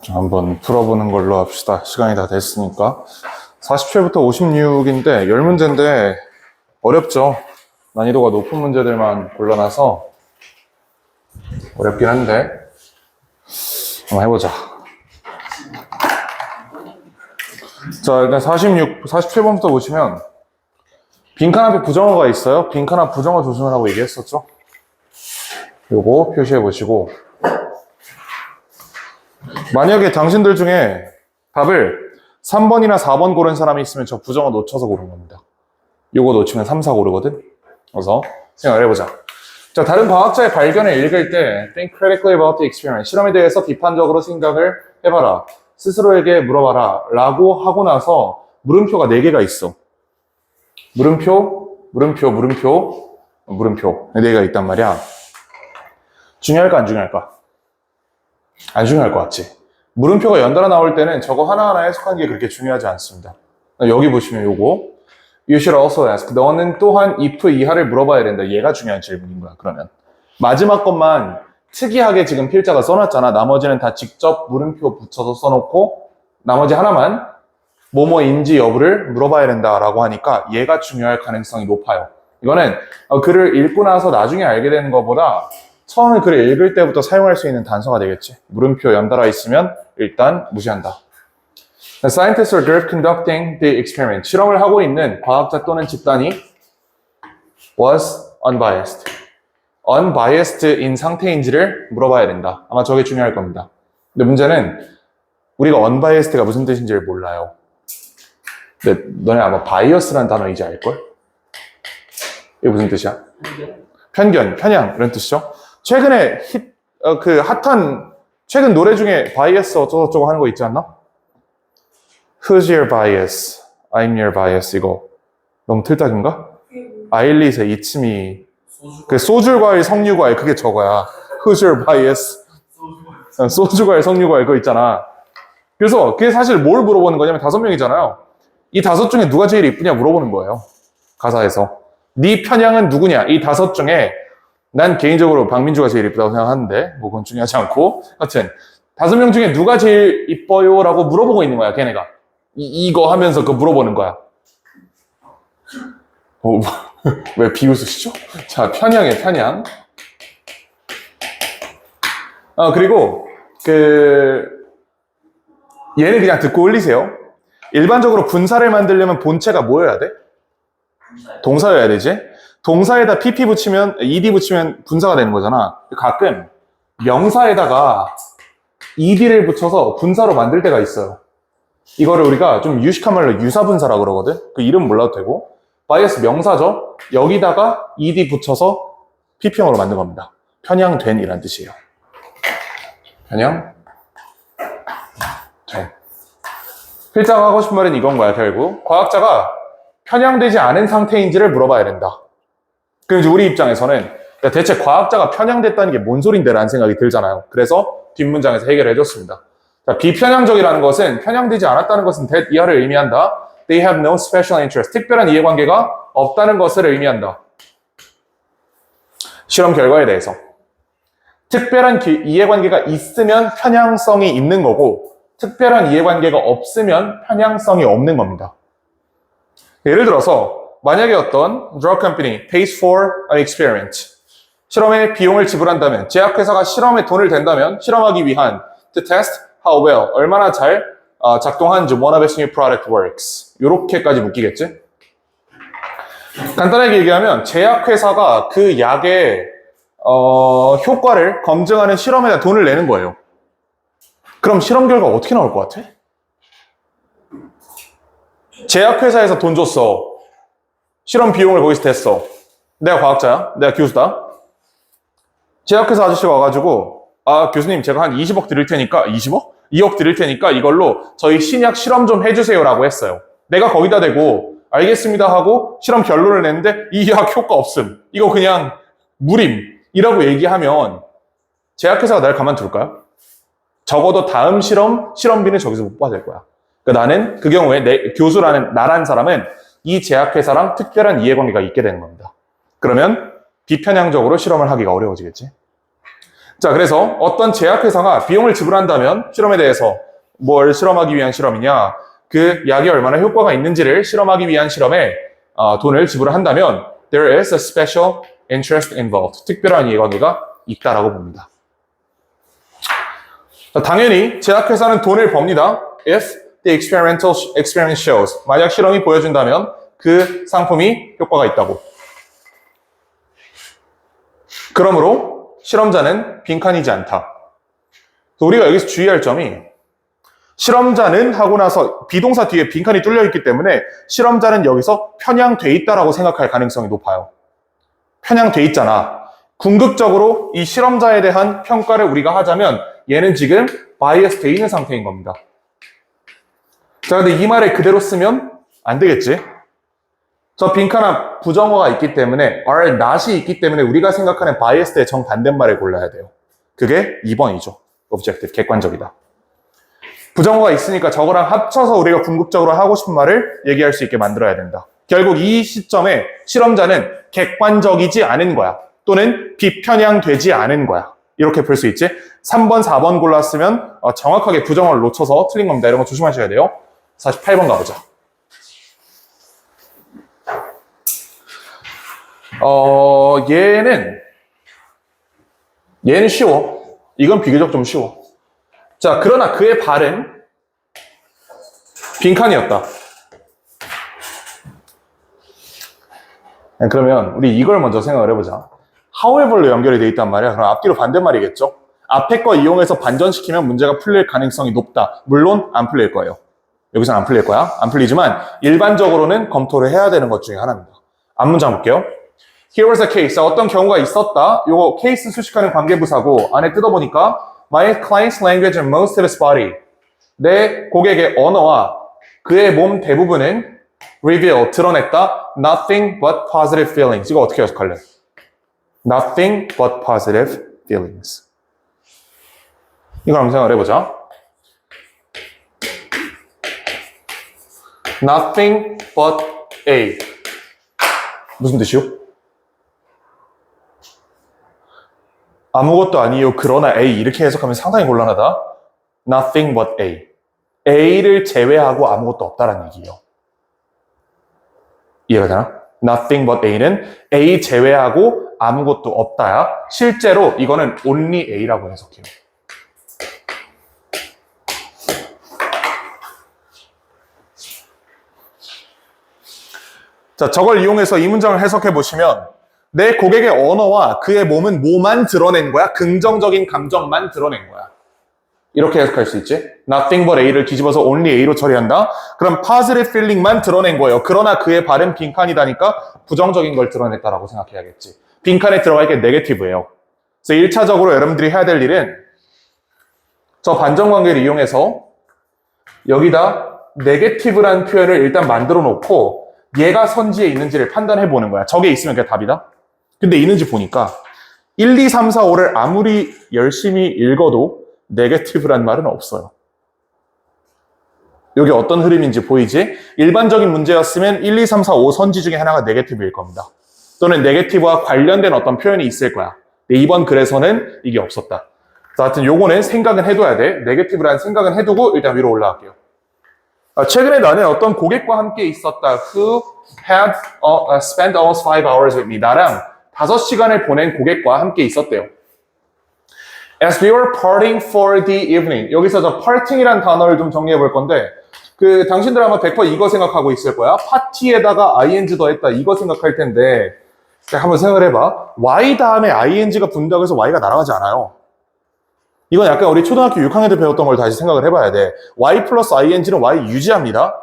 한번 풀어보는 걸로 합시다. 시간이 다 됐으니까. 47부터 56인데 10문제인데 어렵죠? 난이도가 높은 문제들만 골라놔서 어렵긴 한데 한번 해보자. 자, 일단 47번부터 보시면 빈칸 앞에 부정어가 있어요. 빈칸 앞 부정어 조심을 하고 얘기했었죠? 요거 표시해 보시고, 만약에 당신들 중에 답을 3번이나 4번 고른 사람이 있으면 저 부정어 놓쳐서 고른 겁니다. 요거 놓치면 3, 4 고르거든? 그래서 생각을 해보자. 자, 다른 과학자의 발견을 읽을 때 think critically about the experiment. 실험에 대해서 비판적으로 생각을 해봐라. 스스로에게 물어봐라. 라고 하고 나서 물음표가 4개가 있어. 물음표, 물음표, 물음표, 물음표. 4개가 있단 말이야. 중요할까, 안 중요할까? 안 중요할 것 같지? 물음표가 연달아 나올 때는 저거 하나하나 해석하는 게 그렇게 중요하지 않습니다. 여기 보시면 요거 You should also ask. 너는 또한 if 이하를 물어봐야 된다. 얘가 중요한 질문인 거야, 그러면. 마지막 것만 특이하게 지금 필자가 써놨잖아. 나머지는 다 직접 물음표 붙여서 써놓고 나머지 하나만 뭐뭐인지 여부를 물어봐야 된다라고 하니까 얘가 중요할 가능성이 높아요. 이거는 글을 읽고 나서 나중에 알게 되는 것보다 처음에 글을 읽을 때부터 사용할 수 있는 단서가 되겠지. 물음표 연달아 있으면 일단 무시한다. The scientists or group conducting the experiment. 실험을 하고 있는 과학자 또는 집단이 was unbiased. unbiased인 상태인지를 물어봐야 된다. 아마 저게 중요할 겁니다. 근데 문제는 우리가 unbiased가 무슨 뜻인지를 몰라요. 근데 너네 아마 bias라는 단어인지 알걸? 이게 무슨 뜻이야? 편견, 편향 이런 뜻이죠. 최근에 핫한 최근 노래 중에 bias 어쩌고저쩌고 하는 거 있지 않나? Who's your bias? I'm your bias 이거 너무 틀딱인가? 아일릿의 이츠미 그 소주과일 석류과일 그게 저거야. Who's your bias? 소주과일 석류과일 그거 있잖아. 그래서 그게 사실 뭘 물어보는 거냐면 5명이잖아요. 이 5 중에 누가 제일 이쁘냐 물어보는 거예요. 가사에서. 네 편향은 누구냐? 이 5 중에 난 개인적으로 박민주가 제일 이쁘다고 생각하는데 뭐 그건 중요하지 않고 하여튼 5명 중에 누가 제일 이뻐요? 라고 물어보고 있는 거야 걔네가. 이거 하면서 그거 물어보는 거야. 왜 비웃으시죠? 자, 편향의 편향. 그리고 얘는 그냥 듣고 올리세요. 일반적으로 분사를 만들려면 본체가 뭐여야 돼? 동사여야 되지? 동사에다 pp 붙이면, ed 붙이면 분사가 되는 거잖아. 가끔 명사에다가 ed를 붙여서 분사로 만들 때가 있어요. 이거를 우리가 좀 유식한 말로 유사분사라고 그러거든? 그 이름 몰라도 되고. bias 명사죠? 여기다가 ed 붙여서 pp형으로 만든 겁니다. 편향된 이란 뜻이에요. 편향? 된. 필자가 하고 싶은 말은 이건 거야, 결국. 과학자가 편향되지 않은 상태인지를 물어봐야 된다. 그럼 이제 우리 입장에서는 대체 과학자가 편향됐다는 게 뭔 소린데 라는 생각이 들잖아요. 그래서 뒷문장에서 해결해 줬습니다. 자, 비편향적이라는 것은 편향되지 않았다는 것은 that 이하를 의미한다. They have no special interest. 특별한 이해관계가 없다는 것을 의미한다. 실험 결과에 대해서. 특별한 이해관계가 있으면 편향성이 있는 거고 특별한 이해관계가 없으면 편향성이 없는 겁니다. 예를 들어서 만약에 어떤 drug company pays for an experiment. 실험에 비용을 지불한다면 제약회사가 실험에 돈을 댄다면 실험하기 위한 to test how well, 얼마나 잘 작동하는지 one of its new product works. 요렇게까지 묶이겠지? 간단하게 얘기하면 제약회사가 그 약의 효과를 검증하는 실험에다 돈을 내는 거예요. 그럼 실험 결과 어떻게 나올 것 같아? 제약회사에서 돈 줬어. 실험 비용을 거기서 댔어. 내가 과학자야. 내가 교수다. 제약회사 아저씨가 와가지고 교수님 제가 한 20억 드릴 테니까 20억? 2억 드릴 테니까 이걸로 저희 신약 실험 좀 해주세요 라고 했어요. 내가 거기다 대고 알겠습니다 하고 실험 결론을 냈는데 이 약 효과 없음. 이거 그냥 무림이라고 얘기하면 제약회사가 날 가만둘까요? 적어도 다음 실험비는 저기서 못 받을 거야. 그러니까 나는 그 경우에 교수라는 나란 사람은 이 제약회사랑 특별한 이해관계가 있게 되는 겁니다. 그러면 비편향적으로 실험을 하기가 어려워지겠지. 자, 그래서 어떤 제약회사가 비용을 지불한다면 실험에 대해서 뭘 실험하기 위한 실험이냐, 그 약이 얼마나 효과가 있는지를 실험하기 위한 실험에 돈을 지불한다면 there is a special interest involved. 특별한 이해관계가 있다라고 봅니다. 자, 당연히 제약회사는 돈을 법니다. If the experiment shows. 만약 실험이 보여준다면 그 상품이 효과가 있다고. 그러므로 실험자는 빈칸이지 않다. 우리가 여기서 주의할 점이 실험자는 하고 나서 비동사 뒤에 빈칸이 뚫려 있기 때문에 실험자는 여기서 편향돼 있다라고 생각할 가능성이 높아요. 편향돼 있잖아. 궁극적으로 이 실험자에 대한 평가를 우리가 하자면 얘는 지금 바이어스 돼 있는 상태인 겁니다. 자, 근데 이 말을 그대로 쓰면 안 되겠지? 저 빈칸 앞 부정어가 있기 때문에 are not이 있기 때문에 우리가 생각하는 바이어스의 정반대말을 골라야 돼요. 그게 2번이죠. objective, 객관적이다. 부정어가 있으니까 저거랑 합쳐서 우리가 궁극적으로 하고 싶은 말을 얘기할 수 있게 만들어야 된다. 결국 이 시점에 실험자는 객관적이지 않은 거야. 또는 비편향되지 않은 거야. 이렇게 볼 수 있지? 3번, 4번 골랐으면 정확하게 부정어를 놓쳐서 틀린 겁니다. 이런 거 조심하셔야 돼요. 48번 가보자. 얘는 쉬워. 이건 비교적 좀 쉬워. 자, 그러나 그의 발은 빈칸이었다. 그러면 우리 이걸 먼저 생각을 해보자. however로 연결이 돼 있단 말이야. 그럼 앞뒤로 반대말이겠죠? 앞에 거 이용해서 반전시키면 문제가 풀릴 가능성이 높다. 물론 안 풀릴 거예요. 여기서는 안 풀릴 거야. 안 풀리지만 일반적으로는 검토를 해야 되는 것 중에 하나입니다. 앞문장 볼게요. Here was a case. 어떤 경우가 있었다. 요거 케이스 수식하는 관계부사고 안에 뜯어보니까 My client's language and most of his body. 내 고객의 언어와 그의 몸 대부분은 reveal, 드러냈다. Nothing but positive feelings. 이거 어떻게 해석할래? Nothing but positive feelings. 이걸 한번 생각을 해보자. Nothing but A. 무슨 뜻이요? 아무것도 아니요, 그러나 A. 이렇게 해석하면 상당히 곤란하다. Nothing but A. A를 제외하고 아무것도 없다라는 얘기예요. 이해가 되나? Nothing but A는 A 제외하고 아무것도 없다야. 실제로 이거는 only A라고 해석해요. 자, 저걸 이용해서 이 문장을 해석해 보시면 내 고객의 언어와 그의 몸은 뭐만 드러낸 거야? 긍정적인 감정만 드러낸 거야. 이렇게 해석할 수 있지? Nothing but A를 뒤집어서 only A로 처리한다? 그럼 positive feeling만 드러낸 거예요. 그러나 그의 발은 빈칸이다니까 부정적인 걸 드러냈다라고 생각해야겠지. 빈칸에 들어가 있게 negative예요. 그래서 1차적으로 여러분들이 해야 될 일은 저 반전관계를 이용해서 여기다 negative라는 표현을 일단 만들어 놓고 얘가 선지에 있는지를 판단해 보는 거야. 저게 있으면 그게 답이다. 근데 있는지 보니까 1, 2, 3, 4, 5를 아무리 열심히 읽어도 네게티브란 말은 없어요. 여기 어떤 흐름인지 보이지? 일반적인 문제였으면 1, 2, 3, 4, 5 선지 중에 하나가 네게티브일 겁니다. 또는 네게티브와 관련된 어떤 표현이 있을 거야. 근데 이번 글에서는 이게 없었다. 하여튼 요거는 생각은 해둬야 돼. 네게티브라는 생각은 해두고 일단 위로 올라갈게요. 최근에 나는 어떤 고객과 함께 있었다. Who had spent almost 5 hours with me. 나랑 5시간을 보낸 고객과 함께 있었대요. As we were parting for the evening. 여기서 저 parting이라는 단어를 좀 정리해 볼 건데 당신들 아마 100% 이거 생각하고 있을 거야. 파티에다가 ing 더했다. 이거 생각할 텐데 한번 생각을 해봐. y 다음에 ing가 붙는다고 해서 y가 날아가지 않아요. 이건 약간 우리 초등학교 6학년 때 배웠던 걸 다시 생각을 해봐야 돼. y 플러스 ing는 y 유지합니다.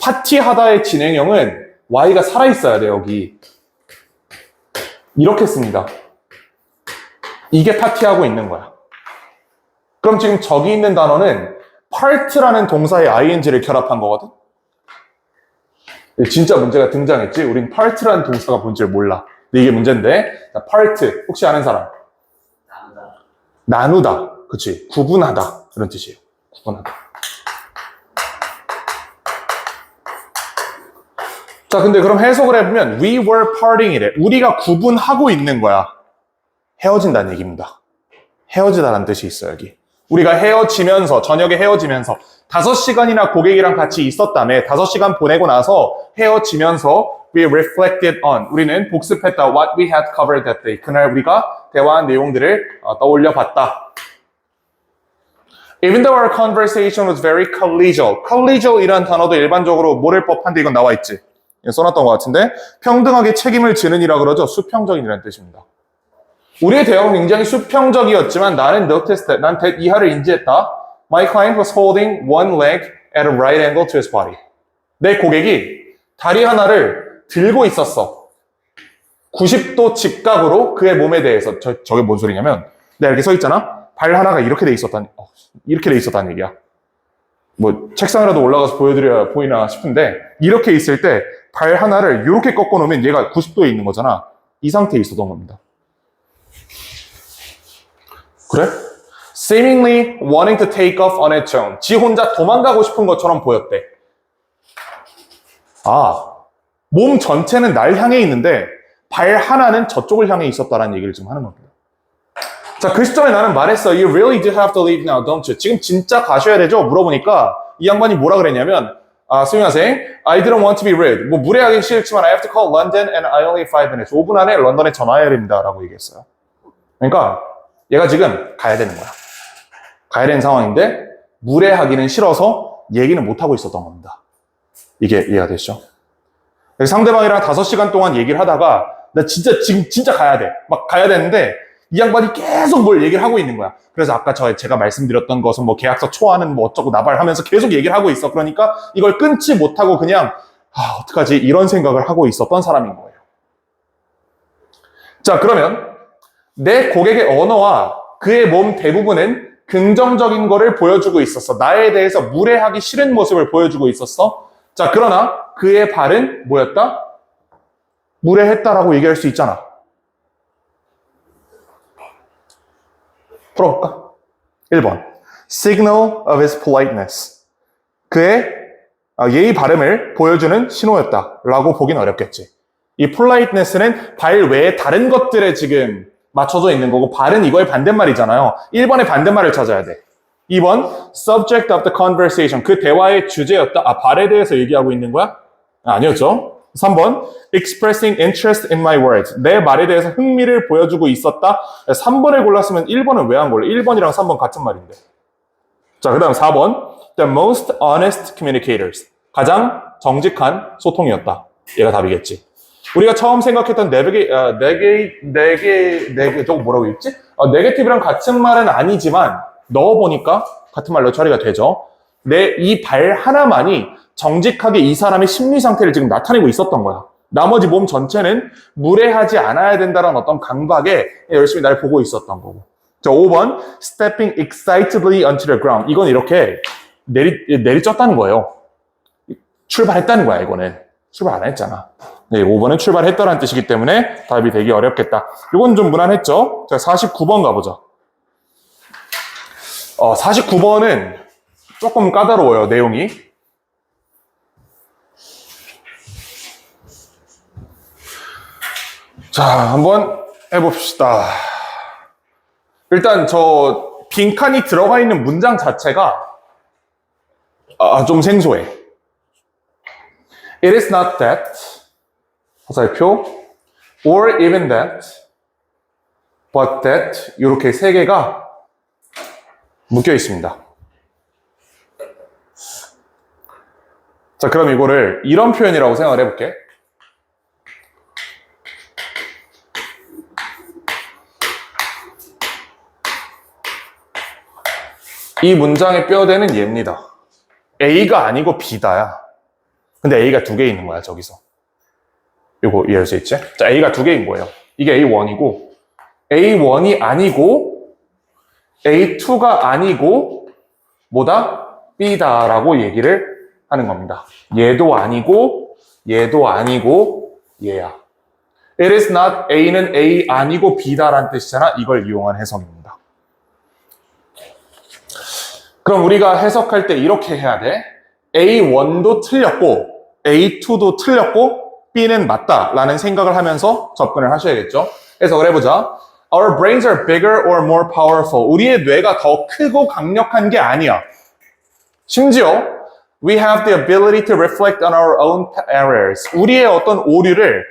파티하다의 진행형은 y가 살아있어야 돼, 여기. 이렇게 씁니다. 이게 파티하고 있는 거야. 그럼 지금 저기 있는 단어는 part라는 동사의 ing를 결합한 거거든? 진짜 문제가 등장했지? 우린 part라는 동사가 뭔지를 몰라. 근데 이게 문제인데, part, 혹시 아는 사람? 나누다. 그치? 구분하다. 그런 뜻이에요. 구분하다. 자, 근데 그럼 해석을 해보면 we were parting 이래. 우리가 구분하고 있는 거야. 헤어진다는 얘기입니다. 헤어지다라는 뜻이 있어요, 여기. 우리가 헤어지면서, 저녁에 헤어지면서 5시간이나 고객이랑 같이 있었다며 5시간 보내고 나서 헤어지면서 we reflected on, 우리는 복습했다 what we had covered that day. 그날 우리가 대화한 내용들을 떠올려 봤다. Even though our conversation was very collegial. collegial이라는 단어도 일반적으로 모를 법한데 이건 나와 있지. 써놨던 것 같은데 평등하게 책임을 지는이라 그러죠. 수평적인이라는 뜻입니다. 우리의 대화는 굉장히 수평적이었지만 나는 noticed that, 난 이하를 인지했다. My client was holding one leg at a right angle to his body. 내 고객이 다리 하나를 들고 있었어. 90도 직각으로 그의 몸에 대해서. 저게 뭔 소리냐면 내가 이렇게 서 있잖아. 발 하나가 이렇게 돼 있었다는 얘기야. 뭐 책상이라도 올라가서 보여드려야 보이나 싶은데 이렇게 있을 때 발 하나를 이렇게 꺾어 놓으면 얘가 90도에 있는 거잖아. 이 상태에 있었던 겁니다. 그래? Seemingly wanting to take off on its own. 지 혼자 도망가고 싶은 것처럼 보였대. 몸 전체는 날 향해 있는데 발 하나는 저쪽을 향해 있었다라는 얘기를 지금 하는 겁니다. 자, 그 시점에 나는 말했어. You really do have to leave now, don't you? 지금 진짜 가셔야 되죠? 물어보니까 이 양반이 뭐라 그랬냐면 수용하생, I didn't want to be rude. 뭐 무례하기 싫지만 I have to call London and I only have 5 minutes. 5분 안에 런던에 전화해야 됩니다. 라고 얘기했어요. 그러니까 얘가 지금 가야 되는 거야. 가야 되는 상황인데 무례하기는 싫어서 얘기는 못하고 있었던 겁니다. 이게 이해가 되시죠? 상대방이랑 5시간 동안 얘기를 하다가 나 진짜 가야 돼. 막 가야 되는데 이 양반이 계속 뭘 얘기를 하고 있는 거야. 그래서 아까 제가 말씀드렸던 것은 뭐 계약서 초안은 뭐 어쩌고 나발하면서 계속 얘기를 하고 있어. 그러니까 이걸 끊지 못하고 그냥 어떡하지? 이런 생각을 하고 있었던 사람인 거예요. 자, 그러면 내 고객의 언어와 그의 몸 대부분은 긍정적인 거를 보여주고 있었어. 나에 대해서 무례하기 싫은 모습을 보여주고 있었어. 자, 그러나 그의 발은 뭐였다? 무례했다라고 얘기할 수 있잖아. 풀어볼까? 1번. Signal of his politeness. 그의 예의 발음을 보여주는 신호였다. 라고 보긴 어렵겠지. 이 politeness는 발 외에 다른 것들에 지금 맞춰져 있는 거고 발은 이거의 반대말이잖아요. 1번의 반대말을 찾아야 돼. 2번. Subject of the conversation. 그 대화의 주제였다. 발에 대해서 얘기하고 있는 거야? 아니었죠. 3번, expressing interest in my words. 내 말에 대해서 흥미를 보여주고 있었다. 3번을 골랐으면 1번은 왜 안 골라? 1번이랑 3번 같은 말인데. 자, 그 다음 4번, the most honest communicators. 가장 정직한 소통이었다. 얘가 답이겠지. 우리가 처음 생각했던 저거 뭐라고 읽지? 네게티브랑 같은 말은 아니지만 넣어보니까 같은 말로 처리가 되죠. 이 발 하나만이 정직하게 이 사람의 심리 상태를 지금 나타내고 있었던 거야. 나머지 몸 전체는 무례하지 않아야 된다는 어떤 강박에 열심히 날 보고 있었던 거고. 자, 5번, stepping excitedly onto the ground. 이건 이렇게 내리쪘다는 거예요. 출발했다는 거야, 이거는. 출발 안 했잖아. 네, 5번은 출발했다라는 뜻이기 때문에 답이 되기 어렵겠다. 이건 좀 무난했죠? 자, 49번 가보자. 49번은 조금 까다로워요, 내용이. 자, 한번 해봅시다. 일단 저 빈칸이 들어가 있는 문장 자체가 좀 생소해. It is not that, 화살표, or even that, but that, 이렇게 세 개가 묶여 있습니다. 자, 그럼 이거를 이런 표현이라고 생각을 해볼게. 이 문장의 뼈대는 얘입니다. A가 아니고 B다야. 근데 A가 2개 있는 거야, 저기서. 이거 이해할 수 있지? 자, A가 2개인 거예요. 이게 A1이고, A1이 아니고, A2가 아니고, 뭐다? B다라고 얘기를 하는 겁니다. 얘도 아니고, 얘도 아니고, 얘야. It is not A는 A 아니고 B다라는 뜻이잖아. 이걸 이용한 해석입니다. 그럼 우리가 해석할 때 이렇게 해야 돼. A1도 틀렸고 A2도 틀렸고 B는 맞다라는 생각을 하면서 접근을 하셔야겠죠. 해석을 해보자. Our brains are bigger or more powerful. 우리의 뇌가 더 크고 강력한 게 아니야. 심지어 we have the ability to reflect on our own errors. 우리의 어떤 오류를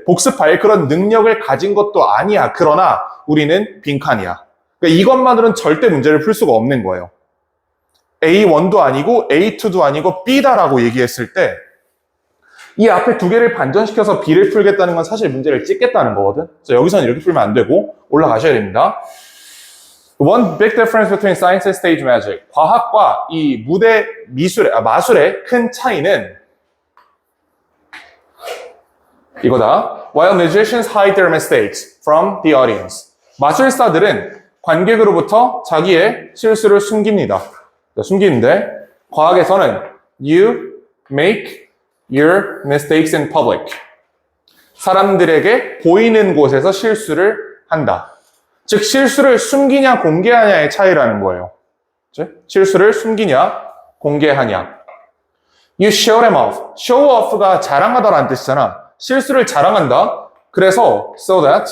복습할 그런 능력을 가진 것도 아니야. 그러나 우리는 빈칸이야. 그러니까 이것만으로는 절대 문제를 풀 수가 없는 거예요. A1도 아니고 A2도 아니고 B다라고 얘기했을 때 이 앞에 두 개를 반전시켜서 B를 풀겠다는 건 사실 문제를 찍겠다는 거거든. 그래서 여기서는 이렇게 풀면 안 되고 올라가셔야 됩니다. One big difference between science and stage magic. 과학과 이 무대 마술의 큰 차이는 이거다. While musicians hide their mistakes from the audience. 마술사들은 관객으로부터 자기의 실수를 숨깁니다. 숨기는데 과학에서는 you make your mistakes in public. 사람들에게 보이는 곳에서 실수를 한다. 즉 실수를 숨기냐 공개하냐의 차이라는 거예요. 실수를 숨기냐 공개하냐. You show them off. show off가 자랑하다라는 뜻이잖아. 실수를 자랑한다. 그래서 so that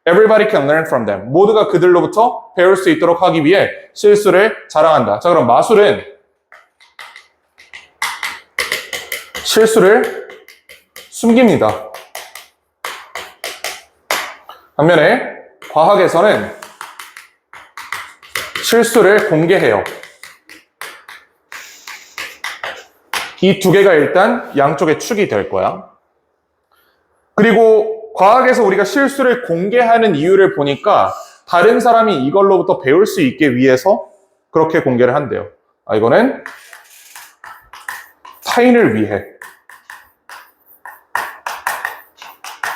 everybody can learn from them. 모두가 그들로부터 배울 수 있도록 하기 위해 실수를 자랑한다. 자, 그럼 마술은 실수를 숨깁니다. 반면에 과학에서는 실수를 공개해요. 이 두 개가 일단 양쪽의 축이 될 거야. 그리고 과학에서 우리가 실수를 공개하는 이유를 보니까 다른 사람이 이걸로부터 배울 수 있게 위해서 그렇게 공개를 한대요. 이거는 타인을 위해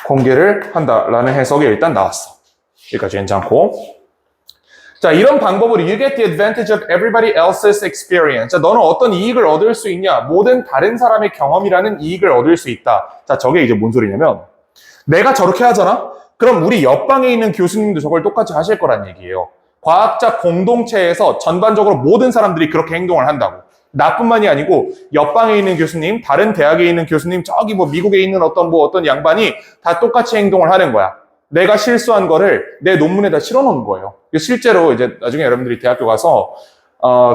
공개를 한다라는 해석이 일단 나왔어. 여기까지 괜찮고. 자, 이런 방법으로 you get the advantage of everybody else's experience. 자, 너는 어떤 이익을 얻을 수 있냐? 모든 다른 사람의 경험이라는 이익을 얻을 수 있다. 자, 저게 이제 뭔 소리냐면 내가 저렇게 하잖아? 그럼 우리 옆방에 있는 교수님도 저걸 똑같이 하실 거란 얘기예요. 과학자 공동체에서 전반적으로 모든 사람들이 그렇게 행동을 한다고. 나뿐만이 아니고 옆방에 있는 교수님, 다른 대학에 있는 교수님, 저기 미국에 있는 어떤 양반이 다 똑같이 행동을 하는 거야. 내가 실수한 거를 내 논문에다 실어놓은 거예요. 실제로 이제 나중에 여러분들이 대학교 가서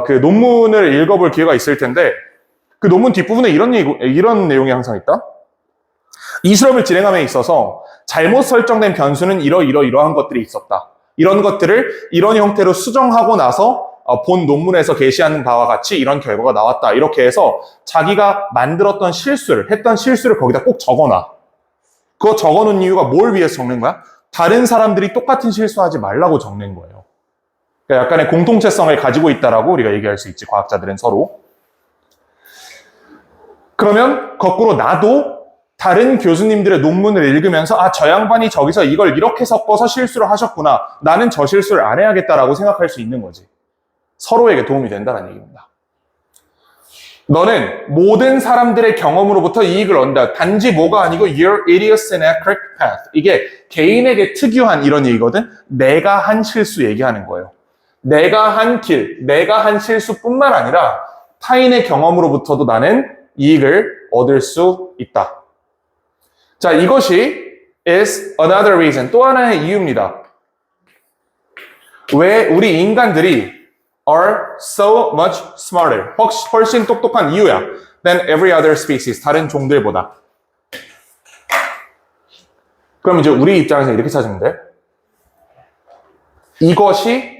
그 논문을 읽어볼 기회가 있을 텐데 그 논문 뒷부분에 이런 내용이 항상 있다. 이 실험을 진행함에 있어서 잘못 설정된 변수는 이러한 것들이 있었다. 이런 것들을 이런 형태로 수정하고 나서 본 논문에서 게시하는 바와 같이 이런 결과가 나왔다. 이렇게 해서 자기가 만들었던 했던 실수를 거기다 꼭 적어놔. 그거 적어놓은 이유가 뭘 위해서 적는 거야? 다른 사람들이 똑같은 실수하지 말라고 적는 거예요. 그러니까 약간의 공통체성을 가지고 있다라고 우리가 얘기할 수 있지, 과학자들은 서로. 그러면 거꾸로 나도 다른 교수님들의 논문을 읽으면서 저 양반이 저기서 이걸 이렇게 섞어서 실수를 하셨구나. 나는 저 실수를 안 해야겠다라고 생각할 수 있는 거지. 서로에게 도움이 된다는 얘기입니다. 너는 모든 사람들의 경험으로부터 이익을 얻는다. 단지 뭐가 아니고 your idiosyncratic path. 이게 개인에게 특유한 이런 얘기거든. 내가 한 실수 얘기하는 거예요. 내가 한 길, 내가 한 실수뿐만 아니라 타인의 경험으로부터도 나는 이익을 얻을 수 있다. 자, 이것이 is another reason. 또 하나의 이유입니다. 왜 우리 인간들이 are so much smarter. 훨씬 똑똑한 이유야. than every other species. 다른 종들보다. 그럼 이제 우리 입장에서 이렇게 찾으면 돼. 이것이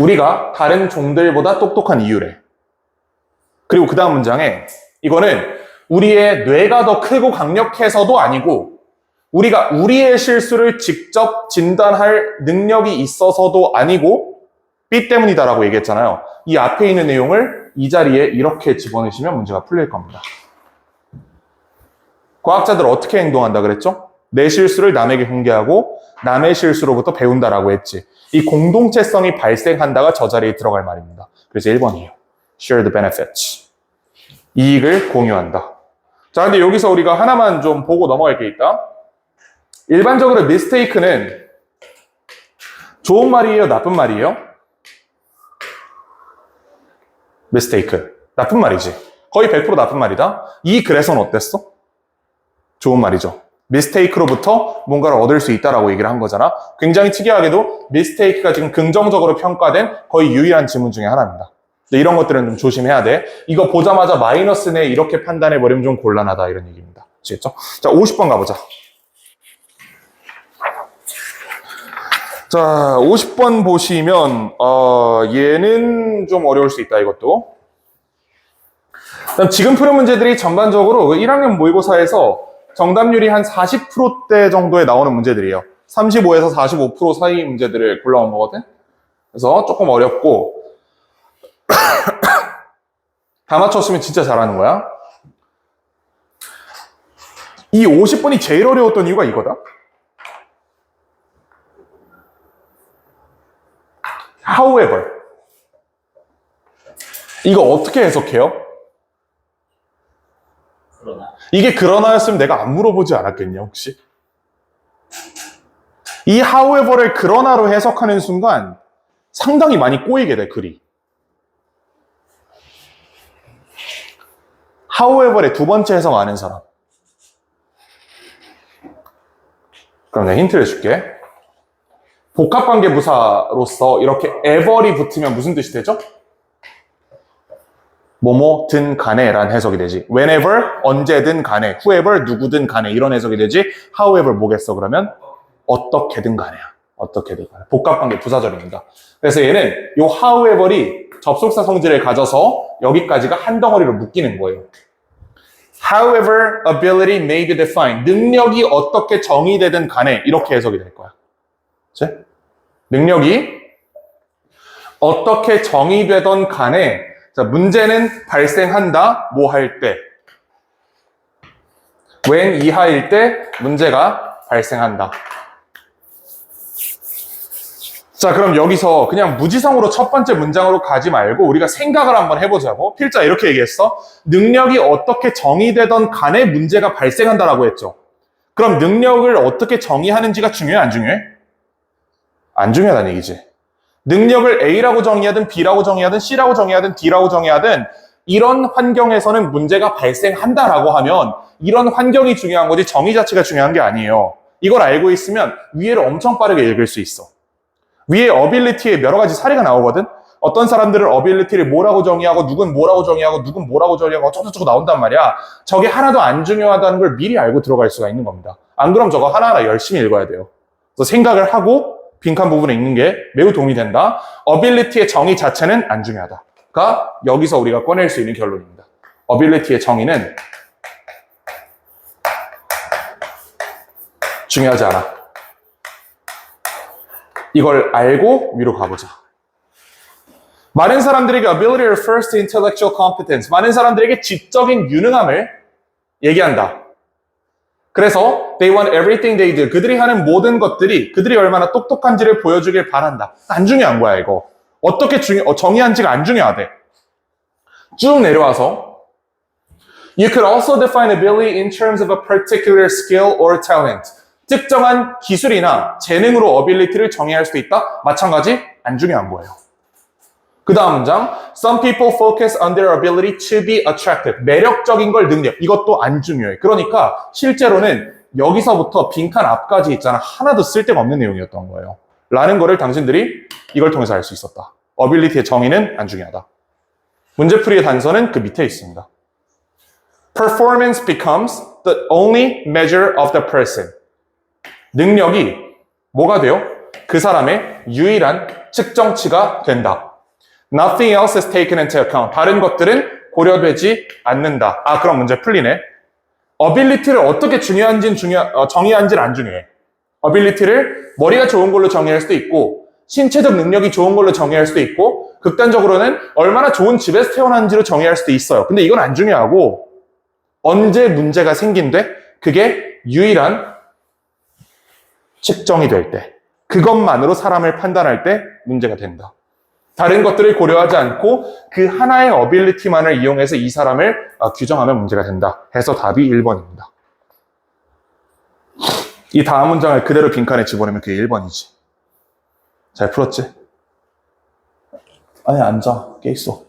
우리가 다른 종들보다 똑똑한 이유래. 그리고 그 다음 문장에 이거는 우리의 뇌가 더 크고 강력해서도 아니고 우리가 우리의 실수를 직접 진단할 능력이 있어서도 아니고 B 때문이다라고 얘기했잖아요. 이 앞에 있는 내용을 이 자리에 이렇게 집어넣으시면 문제가 풀릴 겁니다. 과학자들 어떻게 행동한다 그랬죠? 내 실수를 남에게 공개하고 남의 실수로부터 배운다라고 했지. 이 공동체성이 발생한다가 저 자리에 들어갈 말입니다. 그래서 1번이에요. Share the benefits. 이익을 공유한다. 자, 근데 여기서 우리가 하나만 좀 보고 넘어갈 게 있다. 일반적으로 mistake는 좋은 말이에요? 나쁜 말이에요? mistake. 나쁜 말이지. 거의 100% 나쁜 말이다. 이 글에서는 어땠어? 좋은 말이죠. mistake로부터 뭔가를 얻을 수 있다라고 얘기를 한 거잖아. 굉장히 특이하게도 mistake가 지금 긍정적으로 평가된 거의 유일한 지문 중에 하나입니다. 이런 것들은 좀 조심해야 돼. 이거 보자마자 마이너스네 이렇게 판단해버리면 좀 곤란하다 이런 얘기입니다. 아시겠죠? 자, 50번 가보자. 자, 50번 보시면 얘는 좀 어려울 수 있다, 이것도. 지금 푸는 문제들이 전반적으로 1학년 모의고사에서 정답률이 한 40%대 정도에 나오는 문제들이에요. 35에서 45% 사이 문제들을 골라온 거거든. 그래서 조금 어렵고 다 맞췄으면 진짜 잘하는 거야. 이 50번이 제일 어려웠던 이유가 이거다. However. 이거 어떻게 해석해요? 그러나. 이게 그러나였으면 내가 안 물어보지 않았겠냐, 혹시? 이 however를 그러나로 해석하는 순간 상당히 많이 꼬이게 돼, 글이. however의 두 번째 해석 아는 사람. 그럼 내가 힌트를 줄게. 복합관계부사로서 이렇게 ever이 붙으면 무슨 뜻이 되죠? 뭐뭐든 간에 라는 해석이 되지. whenever, 언제든 간에, whoever, 누구든 간에 이런 해석이 되지. however 뭐겠어 그러면? 어떻게든 간에야. 어떻게든 간에. 복합관계 부사절입니다. 그래서 얘는 요 however이 접속사 성질을 가져서 여기까지가 한 덩어리로 묶이는 거예요. However, ability may be defined. 능력이 어떻게 정의되든 간에 이렇게 해석이 될 거야. 그치? 능력이 어떻게 정의되던 간에 자, 문제는 발생한다, 뭐 할 때. when 이하일 때 문제가 발생한다. 자, 그럼 여기서 그냥 무지성으로 첫 번째 문장으로 가지 말고 우리가 생각을 한번 해보자고. 필자 이렇게 얘기했어. 능력이 어떻게 정의되던 간에 문제가 발생한다라고 했죠. 그럼 능력을 어떻게 정의하는지가 중요해, 안 중요해? 안 중요하다는 얘기지. 능력을 A라고 정의하든 B라고 정의하든 C라고 정의하든 D라고 정의하든 이런 환경에서는 문제가 발생한다라고 하면 이런 환경이 중요한 거지 정의 자체가 중요한 게 아니에요. 이걸 알고 있으면 위에를 엄청 빠르게 읽을 수 있어. 위에 ability에 여러 가지 사례가 나오거든. 어떤 사람들은 ability를 뭐라고 정의하고 누군 뭐라고 정의하고 누군 뭐라고 정의하고 어쩌고저쩌고 나온단 말이야. 저게 하나도 안 중요하다는 걸 미리 알고 들어갈 수가 있는 겁니다. 안 그럼 저거 하나하나 열심히 읽어야 돼요. 그래서 생각을 하고 빈칸 부분에 읽는 게 매우 도움이 된다. ability의 정의 자체는 안 중요하다가 여기서 우리가 꺼낼 수 있는 결론입니다. ability의 정의는 중요하지 않아. 이걸 알고 위로 가보자. 많은 사람들에게 ability refers to intellectual competence. 많은 사람들에게 지적인 유능함을 얘기한다. 그래서 they want everything they do. 그들이 하는 모든 것들이 그들이 얼마나 똑똑한지를 보여주길 바란다. 안 중요한 거야, 이거. 어떻게 정의한지가 안 중요하대. 쭉 내려와서 You could also define ability in terms of a particular skill or talent. 특정한 기술이나 재능으로 ability를 정의할 수도 있다. 마찬가지 안 중요한 거예요. 그 다음 문장 Some people focus on their ability to be attractive. 매력적인 걸 능력. 이것도 안 중요해. 그러니까 실제로는 여기서부터 빈칸 앞까지 있잖아. 하나도 쓸데가 없는 내용이었던 거예요. 라는 거를 당신들이 이걸 통해서 알 수 있었다. ability의 정의는 안 중요하다. 문제풀이의 단서는 그 밑에 있습니다. Performance becomes the only measure of the person. 능력이 뭐가 돼요? 그 사람의 유일한 측정치가 된다. Nothing else is taken into account. 다른 것들은 고려되지 않는다. 아, 그럼 문제 풀리네. ability를 어떻게 정의한지는 안 중요해. ability를 머리가 좋은 걸로 정의할 수도 있고 신체적 능력이 좋은 걸로 정의할 수도 있고 극단적으로는 얼마나 좋은 집에서 태어난지로 정의할 수도 있어요. 근데 이건 안 중요하고 언제 문제가 생긴데 그게 유일한 측정이 될 때 그것만으로 사람을 판단할 때 문제가 된다. 다른 것들을 고려하지 않고 그 하나의 어빌리티만을 이용해서 이 사람을 규정하면 문제가 된다. 해서 답이 1번입니다. 이 다음 문장을 그대로 빈칸에 집어넣으면 그게 1번이지. 잘 풀었지? 아니, 앉아. 깨 있어.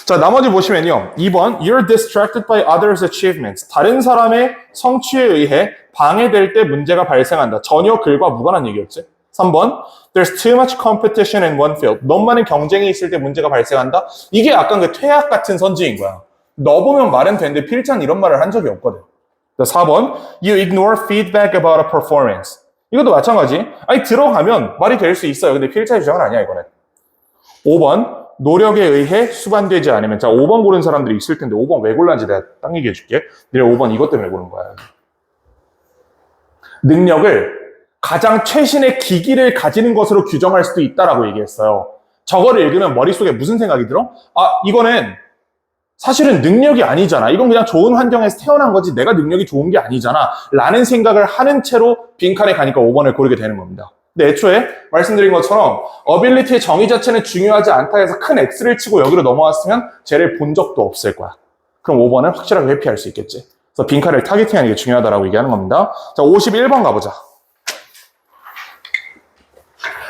자, 나머지 보시면요. 2번, you're distracted by others' achievements. 다른 사람의 성취에 의해 방해될 때 문제가 발생한다. 전혀 글과 무관한 얘기였지. 3번, there's too much competition in one field. 너무 많은 경쟁이 있을 때 문제가 발생한다. 이게 약간 그 퇴학 같은 선지인 거야. 너 보면 말은 되는데 필자는 이런 말을 한 적이 없거든. 4번, you ignore feedback about a performance. 이것도 마찬가지. 아니, 들어가면 말이 될 수 있어요. 근데 필자의 주장은 아니야, 이거는. 5번, 노력에 의해 수반되지 않으면. 자, 5번 고른 사람들이 있을 텐데 5번 왜 골랐는지 내가 딱 얘기해 줄게. 니네 5번 이것 때문에 고른 거야. 능력을 가장 최신의 기기를 가지는 것으로 규정할 수도 있다라고 얘기했어요. 저거를 읽으면 머릿속에 무슨 생각이 들어? 아, 이거는 사실은 능력이 아니잖아. 이건 그냥 좋은 환경에서 태어난 거지 내가 능력이 좋은 게 아니잖아. 라는 생각을 하는 채로 빈칸에 가니까 5번을 고르게 되는 겁니다. 근데 애초에 말씀드린 것처럼 ability의 정의 자체는 중요하지 않다 해서 큰 X를 치고 여기로 넘어왔으면 쟤를 본 적도 없을 거야. 그럼 5번은 확실하게 회피할 수 있겠지. 그래서 빈칸을 타겟팅하는 게 중요하다라고 얘기하는 겁니다. 자, 51번 가보자.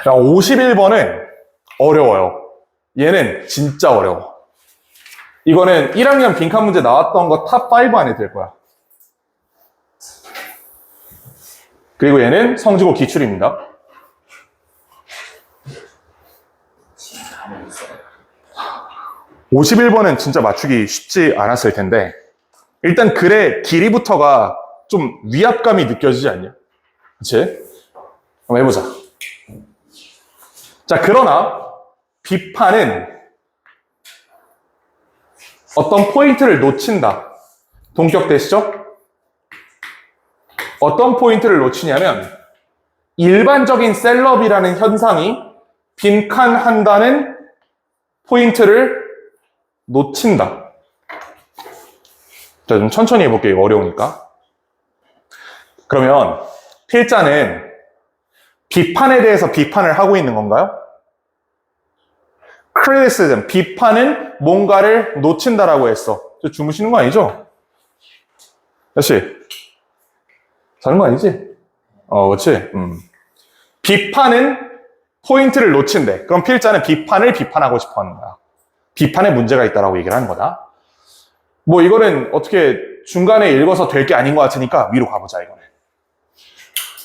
자, 51번은 어려워요. 얘는 진짜 어려워. 이거는 1학년 빈칸 문제 나왔던 거 탑 5 안에 들 거야. 그리고 얘는 성지고 기출입니다. (51번은) 진짜 맞추기 쉽지 않았을 텐데 일단 글의 길이부터가 좀 위압감이 느껴지지 않냐? 그치? 한번 해보자. 자, 그러나 비판은 어떤 포인트를 놓친다. 동격되시죠? 어떤 포인트를 놓치냐면 일반적인 셀럽이라는 현상이 빈칸한다는 포인트를 놓친다. 자, 좀 천천히 해볼게요. 이거 어려우니까. 그러면 필자는 비판에 대해서 비판을 하고 있는 건가요? criticism, 비판은 뭔가를 놓친다라고 했어. 저 주무시는 거 아니죠? 다시. 자는 거 아니지? 그렇지. 비판은 포인트를 놓친대. 그럼 필자는 비판을 비판하고 싶어 하는 거야. 비판에 문제가 있다라고 얘기를 하는 거다. 뭐 이거는 어떻게 중간에 읽어서 될 게 아닌 것 같으니까 위로 가보자, 이거는.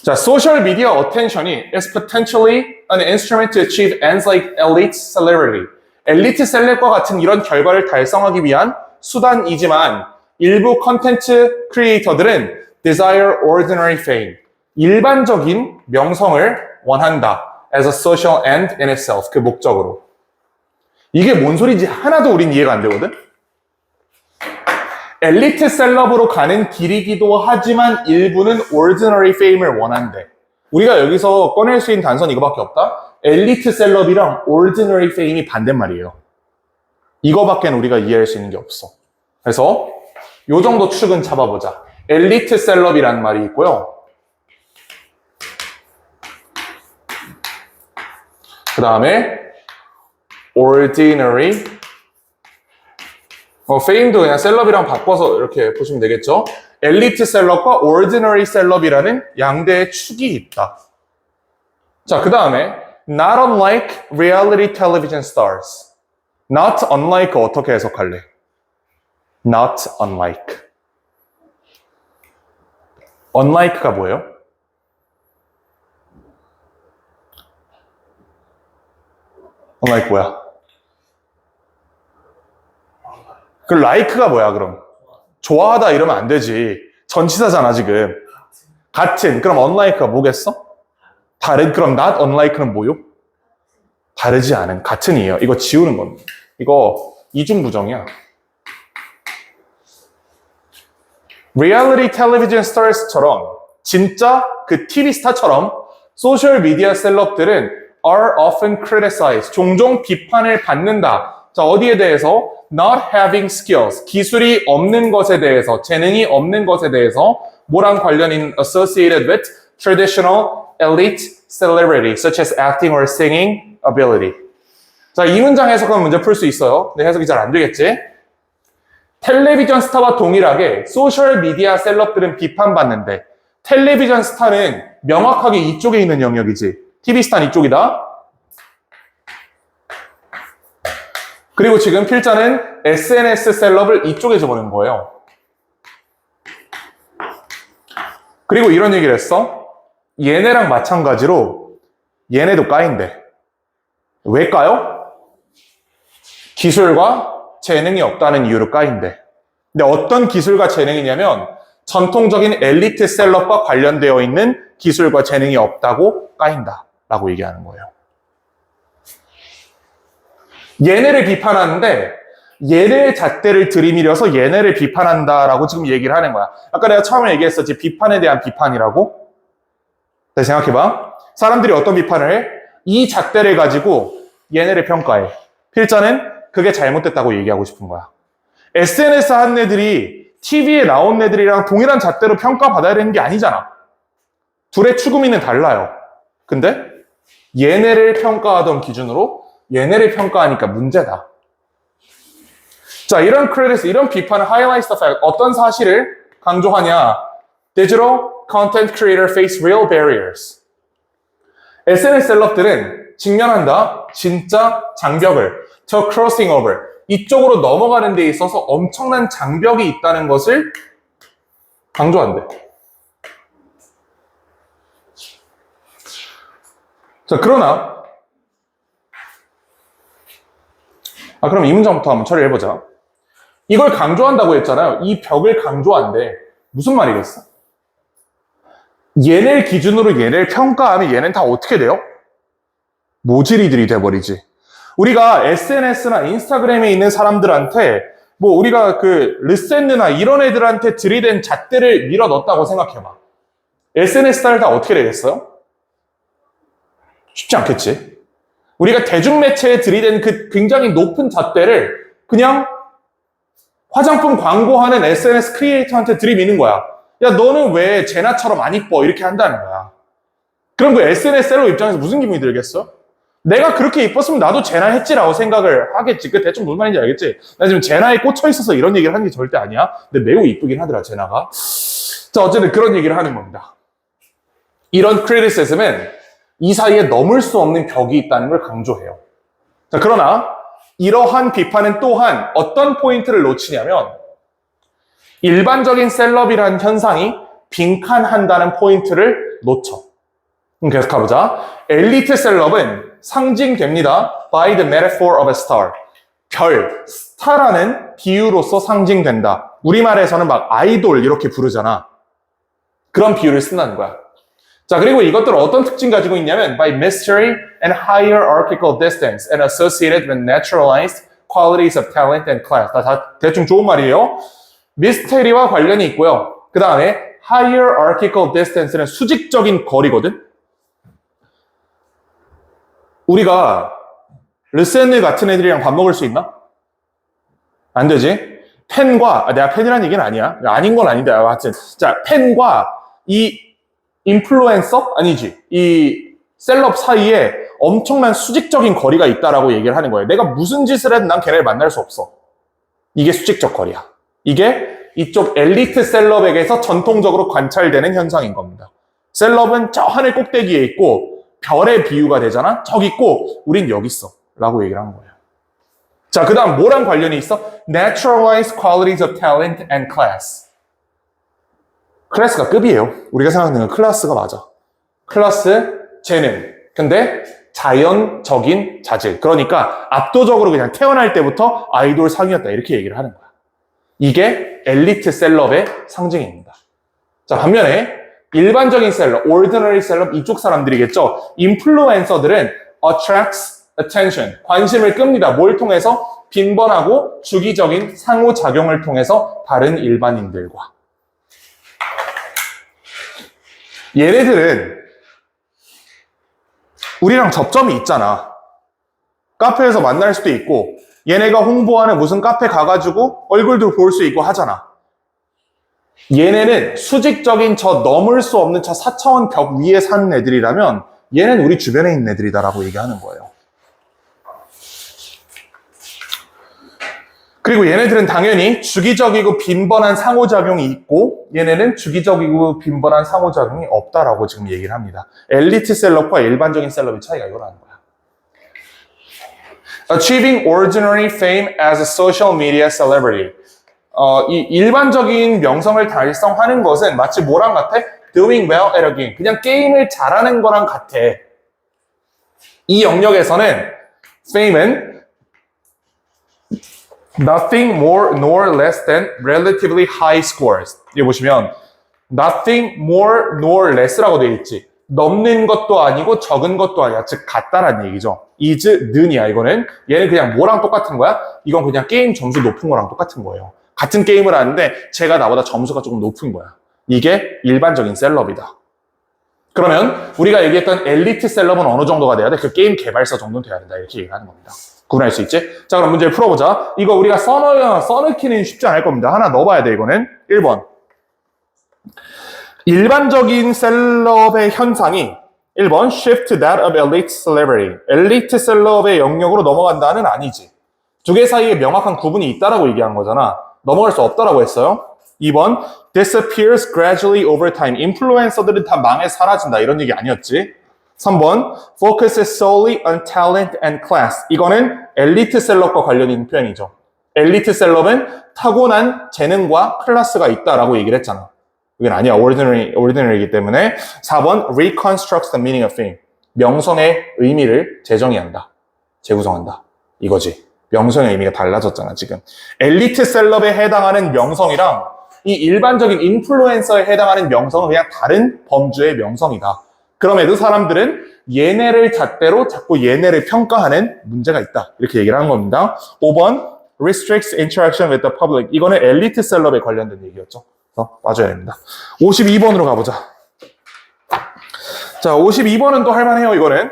자, social media attention이 is potentially an instrument to achieve ends like elite celebrity. 엘리트 셀럽과 같은 이런 결과를 달성하기 위한 수단이지만 일부 컨텐츠 크리에이터들은 desire ordinary fame. 일반적인 명성을 원한다. as a social end in itself. 그 목적으로. 이게 뭔 소리인지 하나도 우린 이해가 안 되거든? 엘리트 셀럽으로 가는 길이기도 하지만 일부는 ordinary fame을 원한대. 우리가 여기서 꺼낼 수 있는 단서는 이거밖에 없다. 엘리트 셀럽이랑 ordinary fame이 반대말이에요. 이거밖에는 우리가 이해할 수 있는 게 없어. 그래서 요 정도 축은 잡아보자. 엘리트 셀럽이라는 말이 있고요. 그 다음에 ordinary fame도 그냥 셀럽이랑 바꿔서 이렇게 보시면 되겠죠. 엘리트 셀럽과 ordinary 셀럽이라는 양대의 축이 있다. 자, 그 다음에 not unlike reality television stars. not unlike 어떻게 해석할래? not unlike. unlike가 뭐예요? unlike 뭐야? 그 like가 뭐야, 그럼? 좋아하다 이러면 안 되지. 전치사잖아, 지금. 같은. 그럼 unlike가 뭐겠어? 다른. 그럼 not unlike는 뭐요? 다르지 않은. 같은이에요. 이거 지우는 겁니다. 이거 이중부정이야. reality television stars처럼 진짜 그 TV 스타처럼 소셜 미디어 셀럽들은 are often criticized. 종종 비판을 받는다. 자, 어디에 대해서? not having skills. 기술이 없는 것에 대해서, 재능이 없는 것에 대해서 뭐랑 관련인 associated with traditional elite celebrity such as acting or singing ability. 자, 이 문장 해석하면 문제 풀 수 있어요. 근데 해석이 잘 안 되겠지? 텔레비전 스타와 동일하게 소셜 미디어 셀럽들은 비판받는데 텔레비전 스타는 명확하게 이쪽에 있는 영역이지. TV 스타는 이쪽이다. 그리고 지금 필자는 SNS 셀럽을 이쪽에 집어넣은 거예요. 그리고 이런 얘기를 했어. 얘네랑 마찬가지로 얘네도 까인대. 왜 까요? 기술과 재능이 없다는 이유로 까인대. 근데 어떤 기술과 재능이냐면 전통적인 엘리트 셀럽과 관련되어 있는 기술과 재능이 없다고 까인다라고 얘기하는 거예요. 얘네를 비판하는데 얘네의 잣대를 들이밀어서 얘네를 비판한다라고 지금 얘기를 하는 거야. 아까 내가 처음에 얘기했었지. 비판에 대한 비판이라고. 다시 생각해봐. 사람들이 어떤 비판을 해? 이 잣대를 가지고 얘네를 평가해. 필자는 그게 잘못됐다고 얘기하고 싶은 거야. SNS 한 애들이 TV에 나온 애들이랑 동일한 잣대로 평가받아야 되는 게 아니잖아. 둘의 추구미는 달라요. 근데 얘네를 평가하던 기준으로 얘네를 평가하니까 문제다. 자, 이런 크레딧, 이런 비판을 highlights the fact, 어떤 사실을 강조하냐? Digital content creator face real barriers. SNS 셀럽들은 직면한다. 진짜 장벽을. 저 crossing over. 이쪽으로 넘어가는 데 있어서 엄청난 장벽이 있다는 것을 강조한대. 자, 그러나 그럼 이 문장부터 한번 처리해보자. 이걸 강조한다고 했잖아요. 이 벽을 강조한대. 무슨 말이겠어? 얘네 기준으로 얘네를 평가하면 얘는 다 어떻게 돼요? 모질이들이 돼버리지. 우리가 SNS나 인스타그램에 있는 사람들한테 뭐 우리가 그 르센느나 이런 애들한테 들이댄 잣대를 밀어 넣었다고 생각해봐. SNS를 다 어떻게 되겠어요? 쉽지 않겠지. 우리가 대중매체에 들이댄 그 굉장히 높은 잣대를 그냥 화장품 광고하는 SNS 크리에이터한테 들이미는 거야. 야, 너는 왜 제나처럼 안 이뻐? 이렇게 한다는 거야. 그럼 그 SNS 셀럽 입장에서 무슨 기분이 들겠어? 내가 그렇게 이뻤으면 나도 제나 했지라고 생각을 하겠지. 그 대충 무슨 말인지 알겠지? 나 지금 제나에 꽂혀 있어서 이런 얘기를 하는 게 절대 아니야. 근데 매우 이쁘긴 하더라, 제나가. 자, 어쨌든 그런 얘기를 하는 겁니다. 이런 크리티시즘은 이 사이에 넘을 수 없는 벽이 있다는 걸 강조해요. 자, 그러나 이러한 비판은 또한 어떤 포인트를 놓치냐면 일반적인 셀럽이라는 현상이 빈칸한다는 포인트를 놓쳐. 계속 가보자. 엘리트 셀럽은 상징됩니다. By the metaphor of a star. 별, 스타라는 비유로서 상징된다. 우리말에서는 막 아이돌 이렇게 부르잖아. 그런 비유를 쓴다는 거야. 자, 그리고 이것들은 어떤 특징 가지고 있냐면 by mystery and hierarchical distance and associated with naturalized qualities of talent and class. 다 대충 좋은 말이에요. 미스테리와 관련이 있고요. 그 다음에 hierarchical distance는 수직적인 거리거든. 우리가 르센느 같은 애들이랑 밥 먹을 수 있나? 안 되지. 펜과 내가 펜이라는 얘기는 아니야. 아닌 건 아닌데 하여튼 자, 펜과 이 인플루엔서? 아니지. 이 셀럽 사이에 엄청난 수직적인 거리가 있다라고 얘기를 하는 거예요. 내가 무슨 짓을 해도 난 걔네를 만날 수 없어. 이게 수직적 거리야. 이게 이쪽 엘리트 셀럽에게서 전통적으로 관찰되는 현상인 겁니다. 셀럽은 저 하늘 꼭대기에 있고 별의 비유가 되잖아? 저기 있고 우린 여기 있어. 라고 얘기를 한 거예요. 자, 그 다음 뭐랑 관련이 있어? Naturalized qualities of talent and class. 클래스가 급이에요. 우리가 생각하는 건 클래스가 맞아. 클래스, 재능. 근데 자연적인 자질. 그러니까 압도적으로 그냥 태어날 때부터 아이돌 상이었다. 이렇게 얘기를 하는 거야. 이게 엘리트 셀럽의 상징입니다. 자, 반면에 일반적인 셀럽, ordinary 셀럽 이쪽 사람들이겠죠. 인플루엔서들은 attracts attention. 관심을 끕니다. 뭘 통해서? 빈번하고 주기적인 상호작용을 통해서 다른 일반인들과. 얘네들은 우리랑 접점이 있잖아. 카페에서 만날 수도 있고 얘네가 홍보하는 무슨 카페 가가지고 얼굴도 볼 수 있고 하잖아. 얘네는 수직적인 저 넘을 수 없는 저 4차원 벽 위에 사는 애들이라면 얘는 우리 주변에 있는 애들이다라고 얘기하는 거예요. 그리고 얘네들은 당연히 주기적이고 빈번한 상호작용이 있고 얘네는 주기적이고 빈번한 상호작용이 없다라고 지금 얘기를 합니다. 엘리트 셀럽과 일반적인 셀럽의 차이가 이거라는 거야. Achieving ordinary fame as a social media celebrity. 이 일반적인 명성을 달성하는 것은 마치 뭐랑 같아? Doing well at a game. 그냥 게임을 잘하는 거랑 같아. 이 영역에서는 fame은 nothing more nor less than relatively high scores. 여기 보시면 nothing more nor less라고 되어 있지. 넘는 것도 아니고 적은 것도 아니야. 즉 같다라는 얘기죠. is, 는이야 이거는. 얘는 그냥 뭐랑 똑같은 거야? 이건 그냥 게임 점수 높은 거랑 똑같은 거예요. 같은 게임을 하는데 제가 나보다 점수가 조금 높은 거야. 이게 일반적인 셀럽이다. 그러면 우리가 얘기했던 엘리트 셀럽은 어느 정도가 돼야 돼? 그 게임 개발사 정도는 돼야 된다. 이렇게 얘기하는 겁니다. 구분할 수 있지? 자, 그럼 문제를 풀어보자. 이거 우리가 써넣기는 쉽지 않을 겁니다. 하나 넣어봐야 돼, 이거는. 1번. 일반적인 셀럽의 현상이 1번 shift to that of elite celebrity. 엘리트 셀럽의 영역으로 넘어간다는 아니지. 두 개 사이에 명확한 구분이 있다라고 얘기한 거잖아. 넘어갈 수 없다라고 했어요. 2번 disappears gradually over time. 인플루엔서들은 다 망해 사라진다. 이런 얘기 아니었지. 3번 focuses solely on talent and class. 이거는 엘리트 셀럽과 관련 있는 표현이죠. 엘리트 셀럽은 타고난 재능과 클래스가 있다라고 얘기를 했잖아. 이건 아니야. ordinary이기 때문에. 4번 reconstructs the meaning of fame. 명성의 의미를 재정의한다. 재구성한다. 이거지. 명성의 의미가 달라졌잖아, 지금. 엘리트 셀럽에 해당하는 명성이랑 이 일반적인 인플루엔서에 해당하는 명성은 그냥 다른 범주의 명성이다. 그럼에도 사람들은 얘네를 잣대로 자꾸 얘네를 평가하는 문제가 있다. 이렇게 얘기를 한 겁니다. 5번 restricts interaction with the public. 이거는 엘리트 셀럽에 관련된 얘기였죠. 그래서 빠져야 됩니다. 52번으로 가보자. 자, 52번은 또 할만해요, 이거는.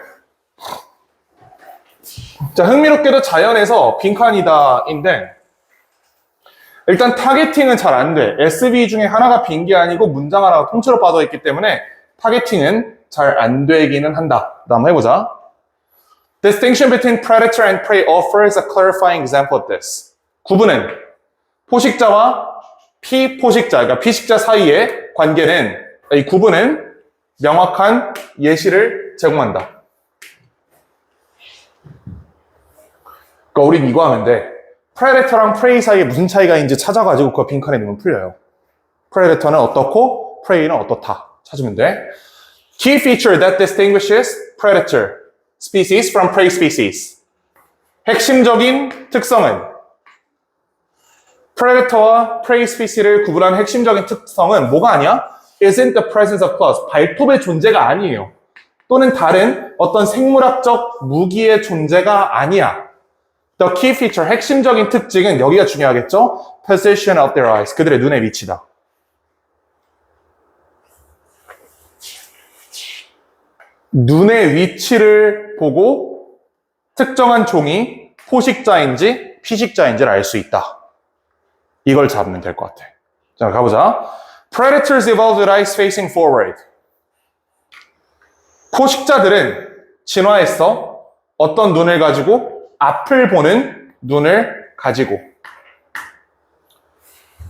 자, 흥미롭게도 자연에서 빈칸이다인데 일단 타겟팅은 잘 안 돼. SB 중에 하나가 빈 게 아니고 문장 하나가 통째로 빠져있기 때문에 타겟팅은 잘 안 되기는 한다. 다음 해보자. Distinction between predator and prey offers a clarifying example of this. 구분은 포식자와 피포식자, 그러니까 피식자 사이의 관계는, 이 구분은 명확한 예시를 제공한다. 그러니까 우린 이거 하면 돼. 프레데터랑 프레이 사이에 무슨 차이가 있는지 찾아가지고 그거 빈칸에 넣으면 풀려요. 프레데터는 어떻고 프레이는 어떻다. 찾으면 돼. Key feature that distinguishes predator species from prey species. 핵심적인 특성은 프레데터와 프레이 스피시를 구분하는 핵심적인 특성은 뭐가 아니야? Isn't the presence of claws. 발톱의 존재가 아니에요. 또는 다른 어떤 생물학적 무기의 존재가 아니야. The key feature, 핵심적인 특징은 여기가 중요하겠죠? Position of their eyes, 그들의 눈의 위치다. 눈의 위치를 보고 특정한 종이 포식자인지 피식자인지를 알 수 있다. 이걸 잡으면 될 것 같아. 자, 가보자. Predators evolved with eyes facing forward. 포식자들은 진화했어. 어떤 눈을 가지고? 앞을 보는 눈을 가지고.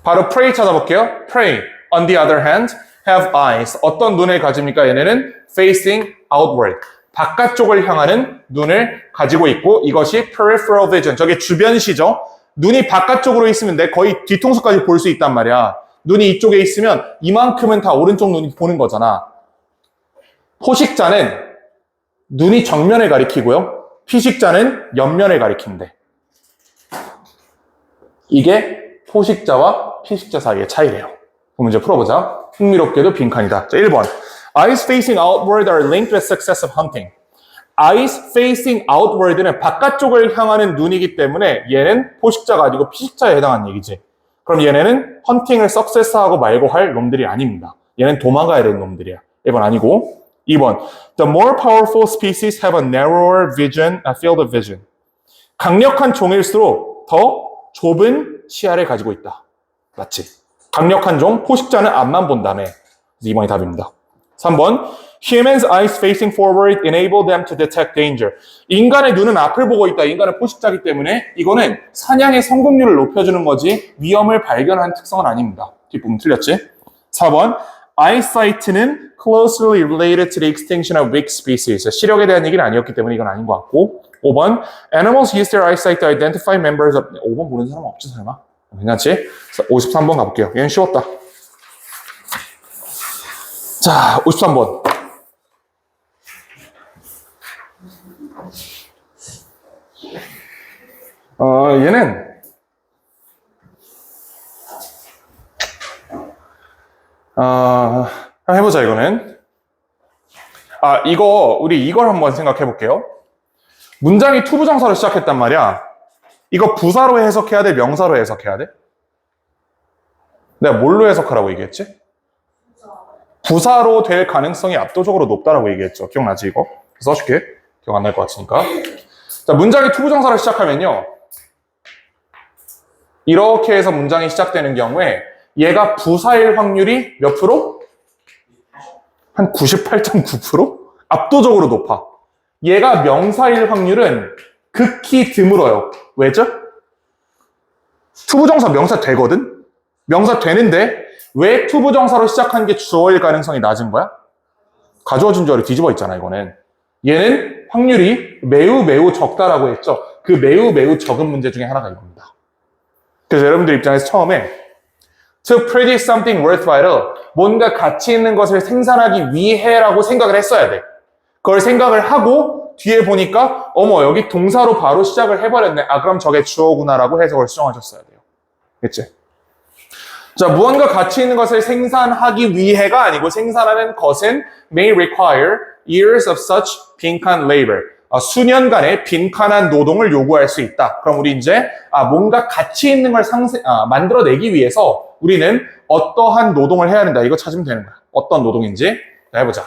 바로 prey 찾아볼게요. Prey, on the other hand, have eyes. 어떤 눈을 가집니까? 얘네는 facing outward. 바깥쪽을 향하는 눈을 가지고 있고 이것이 peripheral vision. 저게 주변시죠. 눈이 바깥쪽으로 있으면 내 거의 뒤통수까지 볼 수 있단 말이야. 눈이 이쪽에 있으면 이만큼은 다 오른쪽 눈이 보는 거잖아. 포식자는 눈이 정면을 가리키고요. 피식자는 옆면을 가리킨대. 이게 포식자와 피식자 사이의 차이래요. 그럼 문제 풀어보자. 흥미롭게도 빈칸이다. 자, 1번. Eyes facing outward are linked with successive hunting. Eyes facing outward는 바깥쪽을 향하는 눈이기 때문에 얘는 포식자가 아니고 피식자에 해당하는 얘기지. 그럼 얘네는 헌팅을 석세스하고 말고 할 놈들이 아닙니다. 얘는 도망가야 되는 놈들이야. 1번 아니고. 2번. The more powerful species have a narrower vision, a field of vision. 강력한 종일수록 더 좁은 시야를 가지고 있다. 맞지? 강력한 종, 포식자는 앞만 본다며. 2번이 답입니다. 3번. Humans' eyes facing forward enable them to detect danger. 인간의 눈은 앞을 보고 있다. 인간은 포식자이기 때문에 이거는 사냥의 성공률을 높여주는 거지 위험을 발견하는 특성은 아닙니다. 뒷부분 틀렸지? 4번. Eyesight는 closely related to the extinction of weak species. 시력에 대한 얘기는 아니었기 때문에 이건 아닌 것 같고 5번 Animals use their eyesight to identify members of 5번 모르는 사람 없지 설마? 괜찮지? 53번 가볼게요. 얘는 쉬웠다. 자, 53번. 얘는 한번 해보자 이거는. 우리 이걸 한번 생각해 볼게요. 문장이 투부정사로 시작했단 말이야. 이거 부사로 해석해야 돼? 명사로 해석해야 돼? 내가 뭘로 해석하라고 얘기했지? 부사로 될 가능성이 압도적으로 높다라고 얘기했죠. 기억나지 이거? 써줄게. 기억 안 날 것 같으니까. 자, 문장이 투부정사로 시작하면요. 이렇게 해서 문장이 시작되는 경우에 얘가 부사일 확률이 몇 프로? 한 98.9%? 압도적으로 높아. 얘가 명사일 확률은 극히 드물어요. 왜죠? 투부정사 명사 되거든? 명사 되는데 왜 투부정사로 시작한 게 주어일 가능성이 낮은 거야? 가져와준 주어를 뒤집어 있잖아 이거는. 얘는 확률이 매우 매우 적다라고 했죠. 그 매우 매우 적은 문제 중에 하나가 이겁니다. 그래서 여러분들 입장에서 처음에 to produce something worthwhile, 뭔가 가치 있는 것을 생산하기 위해라고 생각을 했어야 돼. 그걸 생각을 하고 뒤에 보니까 어머 여기 동사로 바로 시작을 해버렸네. 아 그럼 저게 주어구나라고 해석을 수정하셨어야 돼요. 그치? 자, 무언가 가치 있는 것을 생산하기 위해가 아니고 생산하는 것은 may require years of such 빈칸 labor. 수년간의 빈칸한 노동을 요구할 수 있다. 그럼 우리 이제 뭔가 가치 있는 걸 만들어내기 위해서 우리는 어떠한 노동을 해야 된다. 이거 찾으면 되는 거야. 어떤 노동인지. 자, 해보자.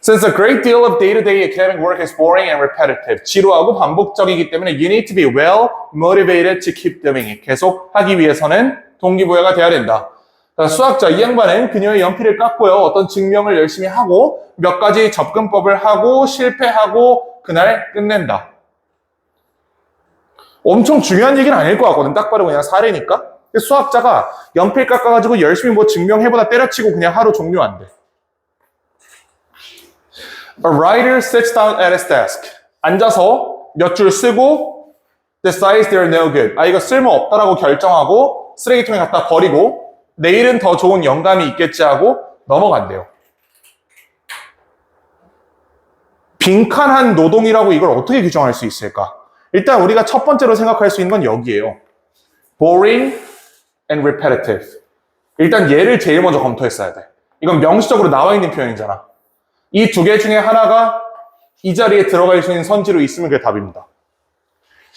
Since a great deal of day-to-day academic work is boring and repetitive, 지루하고 반복적이기 때문에 you need to be well motivated to keep doing it. 계속 하기 위해서는 동기부여가 돼야 된다. 자, 수학자 이 양반은 그녀의 연필을 깎고요. 어떤 증명을 열심히 하고 몇 가지 접근법을 하고 실패하고 그날 끝낸다. 엄청 중요한 얘기는 아닐 것 같거든. 딱 봐도 그냥 사례니까. 수학자가 연필 깎아가지고 열심히 뭐 증명해보다 때려치고 그냥 하루 종료한대. A writer sits down at his desk. 앉아서 몇 줄 쓰고 decides they're no good. 이거 쓸모없다라고 결정하고 쓰레기통에 갖다 버리고 내일은 더 좋은 영감이 있겠지 하고 넘어간대요. 빈칸한 노동이라고 이걸 어떻게 규정할 수 있을까? 일단 우리가 첫 번째로 생각할 수 있는 건 여기예요. boring and repetitive. 일단 얘를 제일 먼저 검토했어야 돼. 이건 명시적으로 나와 있는 표현이잖아. 이 두 개 중에 하나가 이 자리에 들어갈 수 있는 선지로 있으면 그게 답입니다.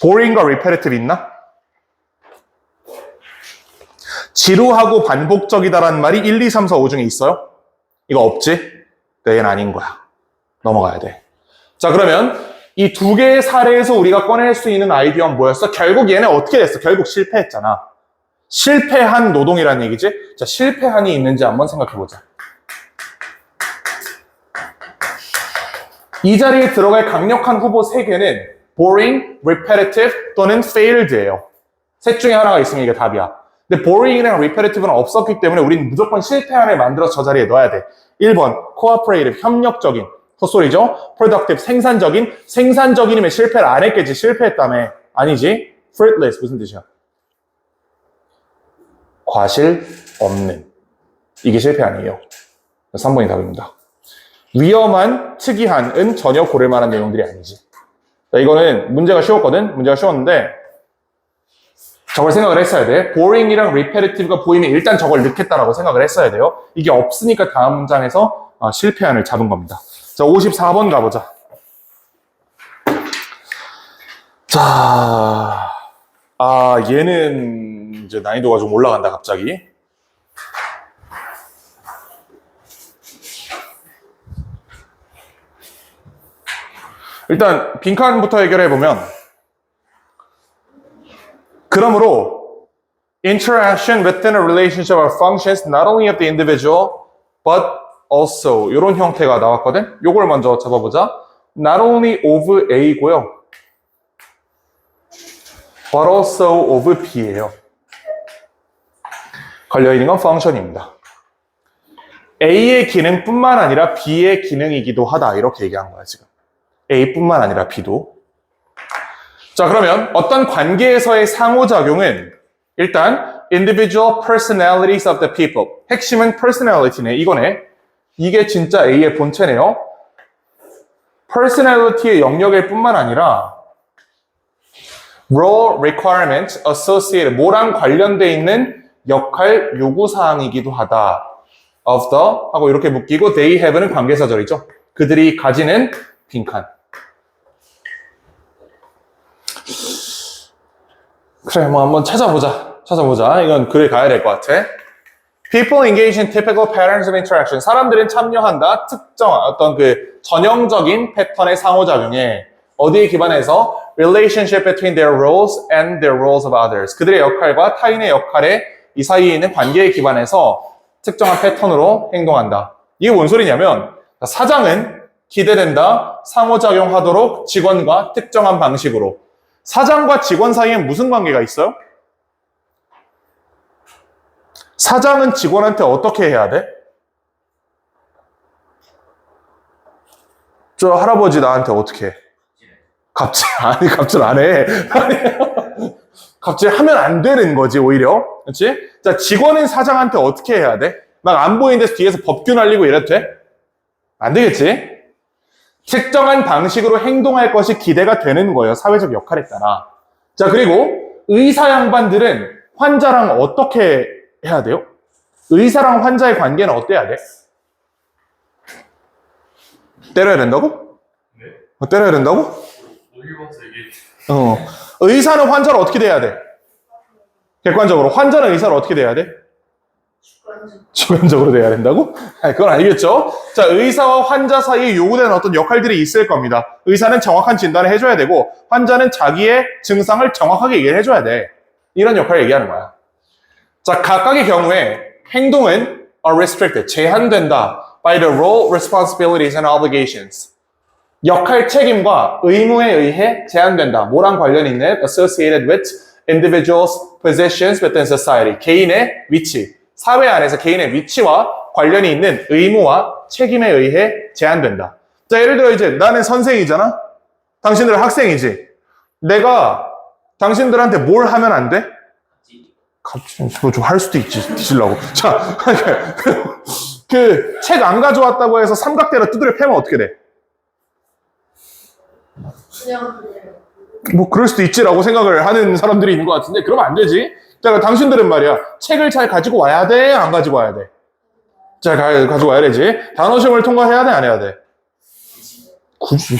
boring과 repetitive 있나? 지루하고 반복적이다라는 말이 1, 2, 3, 4, 5 중에 있어요? 이거 없지? 얘는 아닌 거야. 넘어가야 돼. 자, 그러면 이 두 개의 사례에서 우리가 꺼낼 수 있는 아이디어는 뭐였어? 결국 얘네 어떻게 됐어? 결국 실패했잖아. 실패한 노동이라는 얘기지? 자, 실패한이 있는지 한번 생각해보자. 이 자리에 들어갈 강력한 후보 3개는 boring, repetitive 또는 failed예요. 셋 중에 하나가 있으면 이게 답이야. 근데 boring이랑 repetitive는 없었기 때문에 우리는 무조건 실패한을 만들어서 저 자리에 넣어야 돼. 1번, cooperative, 협력적인. 헛소리죠? productive, 생산적인이면 실패를 안 했겠지. 실패했다며. 아니지. fruitless, 무슨 뜻이야? 과실 없는. 이게 실패 아니에요. 3번이 답입니다. 위험한, 특이한은 전혀 고를 만한 내용들이 아니지. 자, 이거는 문제가 쉬웠거든? 문제가 쉬웠는데 저걸 생각을 했어야 돼. boring이랑 repetitive가 보이면 일단 저걸 넣겠다라고 생각을 했어야 돼요. 이게 없으니까 다음 문장에서 실패한을 잡은 겁니다. 자, 54번 가보자. 자, 얘는 이제 난이도가 좀 올라간다, 갑자기. 일단 빈칸부터 해결해보면 그러므로 interaction within a relationship are functions not only of the individual but also 이런 형태가 나왔거든? 요걸 먼저 잡아보자. not only of A고요. but also of B예요. 걸려있는 건 function입니다. A의 기능뿐만 아니라 B의 기능이기도 하다 이렇게 얘기한 거야 지금. A뿐만 아니라 B도. 자, 그러면 어떤 관계에서의 상호작용은 일단 individual personalities of the people. 핵심은 personality네. 이거네. 이게 진짜 A의 본체네요. personality의 영역일 뿐만 아니라 role requirement associated, 뭐랑 관련돼 있는 역할 요구사항이기도 하다. of the 하고 이렇게 묶이고 they have는 관계사절이죠. 그들이 가지는 빈칸. 그래, 뭐 한번 찾아보자. 이건 글에 가야 될 것 같아. People engage in typical patterns of interaction. 사람들은 참여한다. 특정 어떤 그 전형적인 패턴의 상호작용에 어디에 기반해서 relationship between their roles and their roles of others. 그들의 역할과 타인의 역할의 이 사이에 있는 관계에 기반해서 특정한 패턴으로 행동한다. 이게 뭔 소리냐면 사장은 기대된다. 상호작용하도록 직원과 특정한 방식으로. 사장과 직원 사이엔 무슨 관계가 있어요? 사장은 직원한테 어떻게 해야 돼? 저 할아버지 나한테 어떻게 해? 갑질, 아니, 갑질 안 해. 갑질 하면 안 되는 거지, 오히려. 그렇지? 자, 직원은 사장한테 어떻게 해야 돼? 막 안 보이는 데서 뒤에서 법규 날리고 이래도 돼? 안 되겠지? 특정한 방식으로 행동할 것이 기대가 되는 거예요. 사회적 역할에 따라. 자, 그리고 의사 양반들은 환자랑 어떻게 해야 돼요? 의사랑 환자의 관계는 어때야 돼? 때려야 된다고? 네. 때려야 된다고? 의사는 환자를 어떻게 대해야 돼? 객관적으로. 환자는 의사를 어떻게 대해야 돼? 주관적으로 돼야 된다고? 아니, 그건 아니겠죠. 자, 의사와 환자 사이에 요구되는 어떤 역할들이 있을 겁니다. 의사는 정확한 진단을 해줘야 되고 환자는 자기의 증상을 정확하게 얘기를 해줘야 돼. 이런 역할을 얘기하는 거야. 자, 각각의 경우에 행동은 are restricted, 제한된다 by the role, responsibilities and obligations. 역할, 책임과 의무에 의해 제한된다. 뭐랑 관련이 있는 associated with individuals' positions within society. 개인의 위치. 사회 안에서 개인의 위치와 관련이 있는 의무와 책임에 의해 제한된다. 자, 예를 들어 이제 나는 선생이잖아? 당신들은 학생이지? 내가 당신들한테 뭘 하면 안 돼? 갑자기 좀 할 수도 있지, 뒤질라고. 자, 그 책 안 가져왔다고 해서 삼각대로 두드려 패면 어떻게 돼? 뭐 그럴 수도 있지라고 생각을 하는 사람들이 있는 것 같은데 그러면 안 되지. 자, 당신들은 말이야 책을 잘 가지고 와야 돼? 안 가지고 와야 돼? 잘 가지고 와야 되지. 단어 시험을 통과해야 돼? 안 해야 돼? 굳이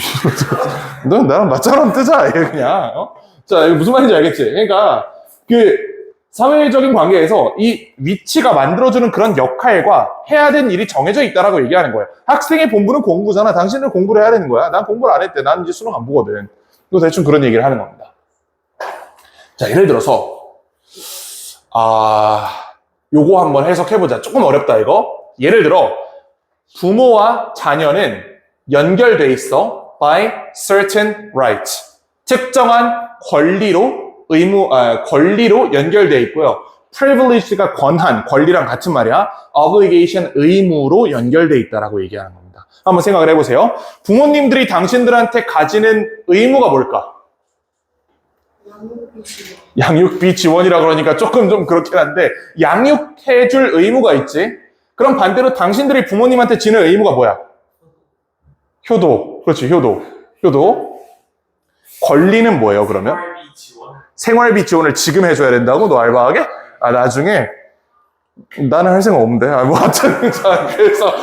넌 나랑 맞짱으로 뜨자 얘 그냥. 자, 이거 무슨 말인지 알겠지? 그러니까 그 사회적인 관계에서 이 위치가 만들어주는 그런 역할과 해야 되는 일이 정해져 있다라고 얘기하는 거예요. 학생의 본분은 공부잖아. 당신은 공부를 해야 되는 거야. 난 공부를 안 했대. 난 이제 수능 안 보거든. 또 대충 그런 얘기를 하는 겁니다. 자, 예를 들어서 요거 한번 해석해보자. 조금 어렵다 이거. 예를 들어 부모와 자녀는 연결돼 있어 by certain rights. 특정한 권리로 권리로 연결돼 있고요. privilege가 권한, 권리랑 같은 말이야. obligation, 의무로 연결돼 있다라고 얘기하는 겁니다. 한번 생각을 해보세요. 부모님들이 당신들한테 가지는 의무가 뭘까? 양육비 지원이라 그러니까 조금 좀 그렇긴 한데 양육해줄 의무가 있지. 그럼 반대로 당신들이 부모님한테 지는 의무가 뭐야? 효도. 그렇지, 효도. 권리는 뭐예요, 그러면? 생활비 지원을 지금 해줘야 된다고? 너 알바하게? 나중에? 나는 할 생각 없는데. 뭐, 하여튼, 자, 그래서.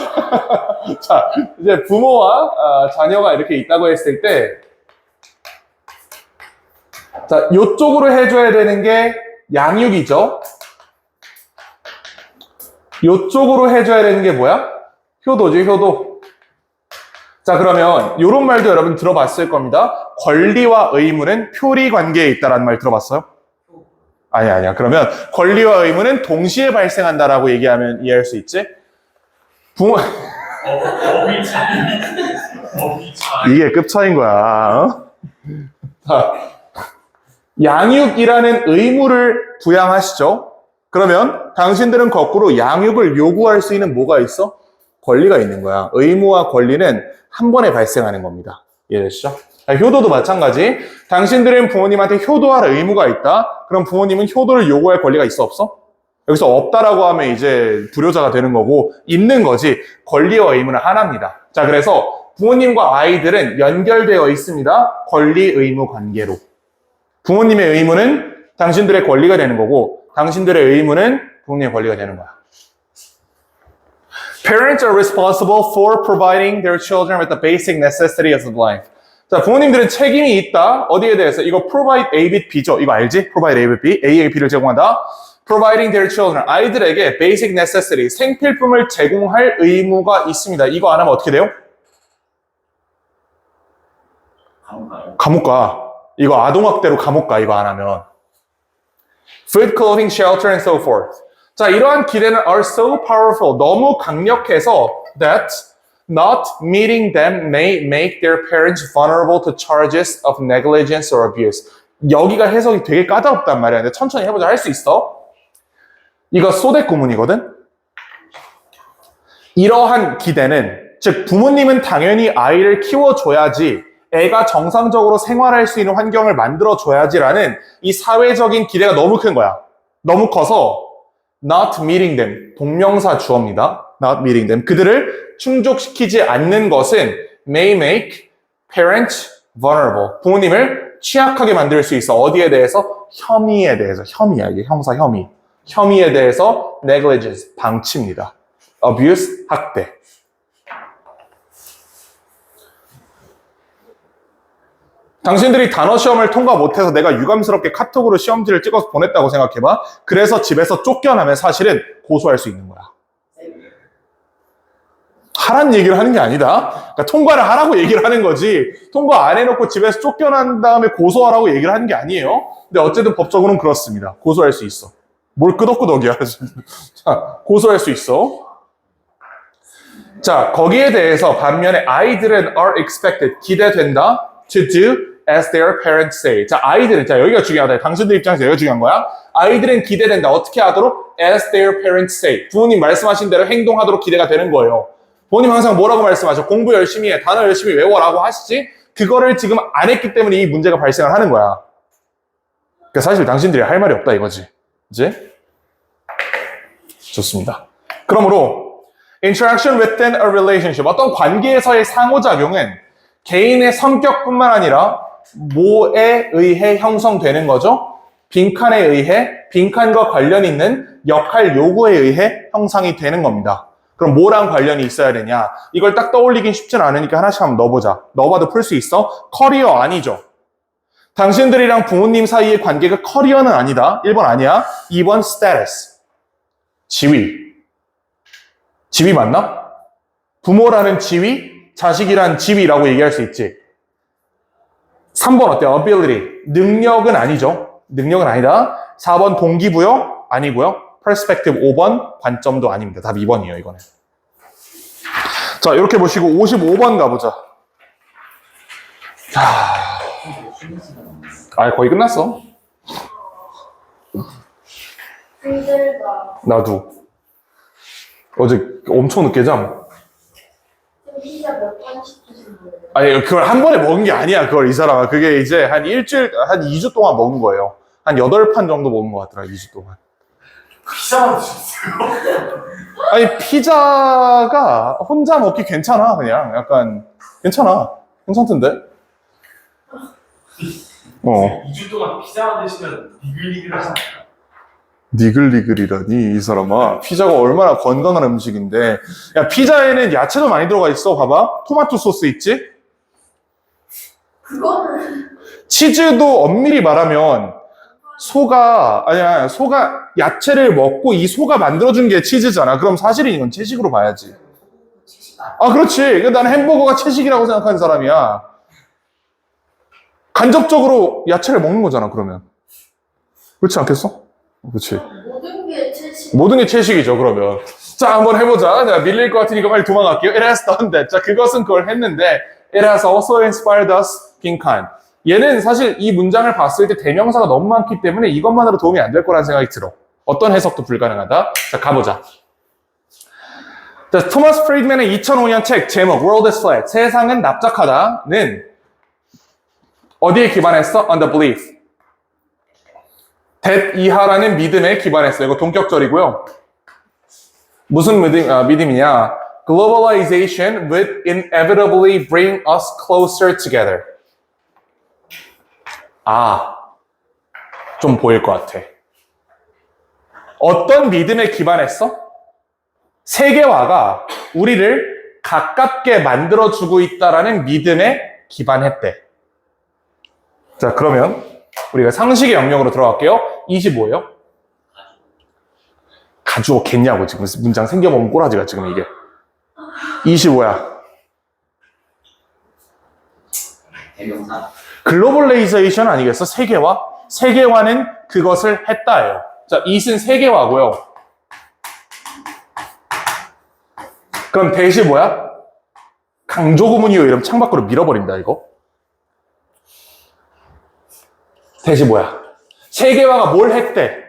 자, 이제 부모와 자녀가 이렇게 있다고 했을 때, 자, 요쪽으로 해줘야 되는 게 양육이죠. 요쪽으로 해줘야 되는 게 뭐야? 효도지, 효도. 자, 그러면 요런 말도 여러분 들어봤을 겁니다. 권리와 의무는 표리 관계에 있다라는 말 들어봤어요? 아니야. 그러면 권리와 의무는 동시에 발생한다라고 얘기하면 이해할 수 있지? 부모 이게 급차인 거야. 자, 양육이라는 의무를 부양하시죠. 그러면 당신들은 거꾸로 양육을 요구할 수 있는 뭐가 있어? 권리가 있는 거야. 의무와 권리는 한 번에 발생하는 겁니다. 이해되시죠? 효도도 마찬가지. 당신들은 부모님한테 효도할 의무가 있다. 그럼 부모님은 효도를 요구할 권리가 있어, 없어? 여기서 없다라고 하면 이제 불효자가 되는 거고, 있는 거지. 권리와 의무는 하나입니다. 자, 그래서 부모님과 아이들은 연결되어 있습니다. 권리, 의무 관계로. 부모님의 의무는 당신들의 권리가 되는 거고, 당신들의 의무는 부모님의 권리가 되는 거야. Parents are responsible for providing their children with the basic necessities of life. 자, 부모님들은 책임이 있다. 어디에 대해서? 이거 provide A, B, B죠. 이거 알지? provide A, B, B. A, B를 제공한다. providing their children. 아이들에게 basic necessity, 생필품을 제공할 의무가 있습니다. 이거 안 하면 어떻게 돼요? 감옥 가. 이거 아동학대로 감옥 가. 이거 안 하면. Food, clothing, shelter, and so forth. 자, 이러한 기대는 are so powerful. 너무 강력해서 that not meeting them may make their parents vulnerable to charges of negligence or abuse. 여기가 해석이 되게 까다롭단 말이야. 근데 천천히 해보자. 할 수 있어. 이거 소대 구문이거든. 이러한 기대는, 즉 부모님은 당연히 아이를 키워줘야지, 애가 정상적으로 생활할 수 있는 환경을 만들어줘야지라는 이 사회적인 기대가 너무 큰 거야. 너무 커서 not meeting them, 동명사 주어입니다. not meeting them. 그들을 충족시키지 않는 것은 may make parents vulnerable. 부모님을 취약하게 만들 수 있어. 어디에 대해서? 혐의에 대해서. 혐의야. 이게 형사 혐의. 혐의에 대해서 negligence, 방치입니다. abuse, 학대. 당신들이 단어 시험을 통과 못해서 내가 유감스럽게 카톡으로 시험지를 찍어서 보냈다고 생각해봐. 그래서 집에서 쫓겨나면 사실은 고소할 수 있는 거야. 하란 얘기를 하는 게 아니다. 그러니까 통과를 하라고 얘기를 하는 거지. 통과 안 해놓고 집에서 쫓겨난 다음에 고소하라고 얘기를 하는 게 아니에요. 근데 어쨌든 법적으로는 그렇습니다. 고소할 수 있어. 뭘 끄덕끄덕이야. 자, 고소할 수 있어. 자, 거기에 대해서 반면에 아이들은 are expected, 기대된다. to do as their parents say. 자, 아이들은, 자, 여기가 중요하다. 당신들 입장에서 여기가 중요한 거야. 아이들은 기대된다. 어떻게 하도록? as their parents say. 부모님 말씀하신 대로 행동하도록 기대가 되는 거예요. 부모님 항상 뭐라고 말씀하셔? 공부 열심히 해. 단어 열심히 외워라고 하시지? 그거를 지금 안 했기 때문에 이 문제가 발생을 하는 거야. 그러니까 사실 당신들이 할 말이 없다 이거지. 이제? 좋습니다. 그러므로 interaction within a relationship. 어떤 관계에서의 상호작용은 개인의 성격뿐만 아니라 뭐에 의해 형성되는 거죠? 빈칸에 의해, 빈칸과 관련 있는 역할 요구에 의해 형성이 되는 겁니다. 그럼 뭐랑 관련이 있어야 되냐? 이걸 딱 떠올리긴 쉽진 않으니까 하나씩 한번 넣어보자. 넣어봐도 풀 수 있어? 커리어 아니죠. 당신들이랑 부모님 사이의 관계가 커리어는 아니다. 1번 아니야. 2번 status. 지위. 지위 맞나? 부모라는 지위? 자식이란 지위라고 얘기할 수 있지. 3번 어때요? ability. 능력은 아니죠. 능력은 아니다. 4번 동기부여? 아니고요. perspective 5번 관점도 아닙니다. 답 2번이에요, 이거는. 자, 이렇게 보시고 55번 가보자. 자, 거의 끝났어. 힘들다. 나도. 어제 엄청 늦게 잠. 피자 몇 번씩 드신 거예요? 아니, 그걸 한 번에 먹은 게 아니야, 그걸 이 사람아. 그게 이제 한 일주일, 한 2주 동안 먹은 거예요. 한 8판 정도 먹은 것 같더라, 2주 동안. 피자만 드셨어요? 아니, 피자가 혼자 먹기 괜찮아, 그냥. 약간, 괜찮아. 괜찮던데? 2주 동안 피자만 드시면 니글니글 하시나요? 니글니글이라니, 이 사람아. 피자가 얼마나 건강한 음식인데. 야, 피자에는 야채도 많이 들어가 있어, 봐봐. 토마토 소스 있지? 그거는 치즈도 엄밀히 말하면, 소가 야채를 먹고 이 소가 만들어준 게 치즈잖아. 그럼 사실은 이건 채식으로 봐야지. 아, 그렇지. 나는 햄버거가 채식이라고 생각하는 사람이야. 간접적으로 야채를 먹는 거잖아, 그러면. 그렇지 않겠어? 그렇지. 모든 게 채식. 모든 게 채식이죠, 그러면. 자, 한번 해보자. 자, 밀릴 것 같으니까 빨리 도망갈게요. It has done that. 자, 그것은 그걸 했는데, it has also inspired us, 빈칸. 얘는 사실 이 문장을 봤을 때 대명사가 너무 많기 때문에 이것만으로 도움이 안 될 거라는 생각이 들어. 어떤 해석도 불가능하다. 자, 가보자. 자, 토마스 프리드맨의 2005년 책 제목 World is Flat. 세상은 납작하다는 어디에 기반했어? On the belief. that 이하라는 믿음에 기반했어. 이거 동격절이고요. 무슨 믿음이냐? Globalization would inevitably bring us closer together. 좀 보일 것 같아. 어떤 믿음에 기반했어? 세계화가 우리를 가깝게 만들어주고 있다라는 믿음에 기반했대. 자, 그러면 우리가 상식의 영역으로 들어갈게요. 25예요. 가져오겠냐고 지금 문장 생겨보면 꼬라지가 지금 이게. 25야. 대명사. 글로벌레이제이션 아니겠어? 세계화? 세계화는 그것을 했다예요. 자, it은 세계화고요. 그럼 대시 뭐야? 강조구문이요. 이러면 창밖으로 밀어버린다, 이거. 대시 뭐야? 세계화가 뭘 했대?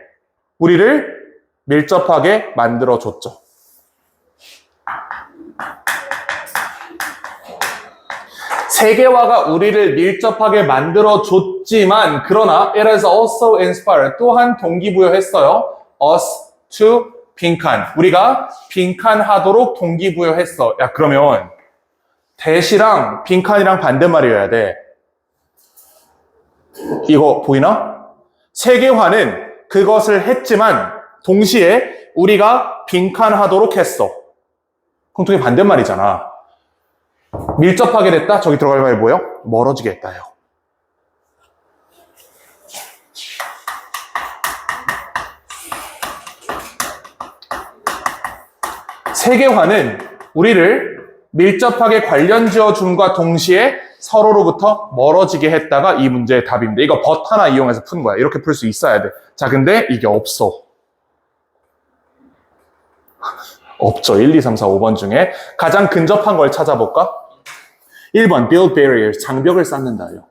우리를 밀접하게 만들어줬죠. 세계화가 우리를 밀접하게 만들어줬지만 그러나 it has also inspired 또한 동기부여했어요. us to 빈칸. 우리가 빈칸하도록 동기부여했어. 야, 그러면 대시랑 빈칸이랑 반대말이어야 돼. 이거 보이나? 세계화는 그것을 했지만 동시에 우리가 빈칸하도록 했어. 그럼 또 반대말이잖아. 밀접하게 됐다? 저기 들어갈 말이 뭐예요? 멀어지게 했다요. 세계화는 우리를 밀접하게 관련 지어줌과 동시에 서로로부터 멀어지게 했다가 이 문제의 답입니다. 이거 but 하나 이용해서 푼 거야. 이렇게 풀 수 있어야 돼. 자, 근데 이게 없어. 없죠. 1, 2, 3, 4, 5번 중에 가장 근접한 걸 찾아볼까? 1번 build barriers. 장벽을 쌓는다요.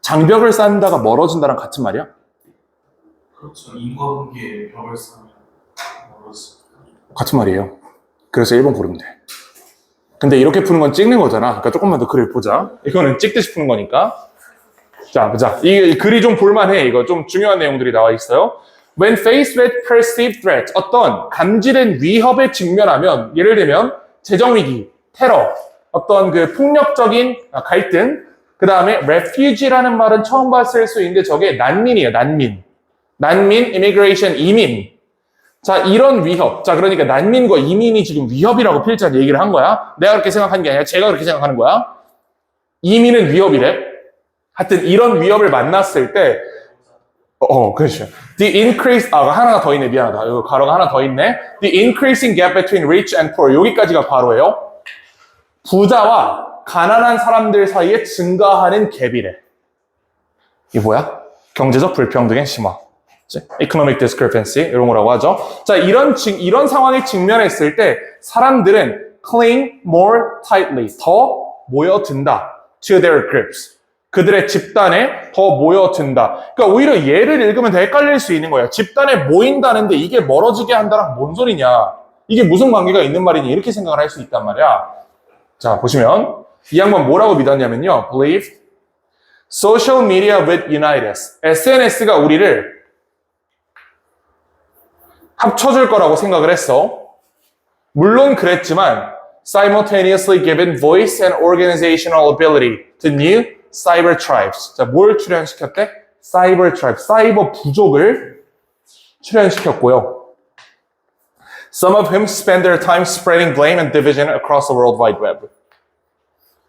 장벽을 쌓는다가 멀어진다랑 같은 말이야? 그렇죠. 인과관계에 벽을 쌓으면 멀어지. 같은 말이에요. 그래서 1번 고르면 돼. 근데 이렇게 푸는 건 찍는 거잖아. 그러니까 조금만 더 글을 보자. 이거는 찍듯이 푸는 거니까. 자, 보자. 이 글이 좀 볼만해. 이거 좀 중요한 내용들이 나와 있어요. When faced with perceived threat, 어떤 감지된 위협에 직면하면, 예를 들면 재정위기, 테러, 어떤 그 폭력적인 갈등, 그 다음에 refugee라는 말은 처음 봤을 수 있는데 저게 난민이에요. 난민, immigration, 이민. 자, 이런 위협. 자, 그러니까 난민과 이민이 지금 위협이라고 필자는 얘기를 한 거야. 내가 그렇게 생각한 게 아니라 제가 그렇게 생각하는 거야. 이민은 위협이래. 하여튼 이런 위협을 만났을 때 그렇죠. The increase, 하나가 더 있네. 미안하다. 이거 가로가 하나 더 있네. The increasing gap between rich and poor. 여기까지가 바로예요. 부자와 가난한 사람들 사이에 증가하는 갭이래. 이게 뭐야? 경제적 불평등의 심화. economic discrepancy 이런 거라고 하죠. 자, 이런 상황에 직면했을 때 사람들은 cling more tightly, 더 모여든다. to their groups. 그들의 집단에 더 모여든다. 그러니까 오히려 얘를 읽으면 더 헷갈릴 수 있는 거예요. 집단에 모인다는데 이게 멀어지게 한다랑 뭔 소리냐? 이게 무슨 관계가 있는 말이냐? 이렇게 생각을 할 수 있단 말이야. 자, 보시면 이 양반 뭐라고 믿었냐면요. believe social media would unite us. SNS가 우리를 합쳐줄 거라고 생각을 했어. 물론 그랬지만 simultaneously given voice and organizational ability to new cyber tribes. 자, 뭘 출현시켰대? cyber tribe, 사이버 부족을 출현시켰고요. Some of whom spend their time spreading blame and division across the World Wide Web.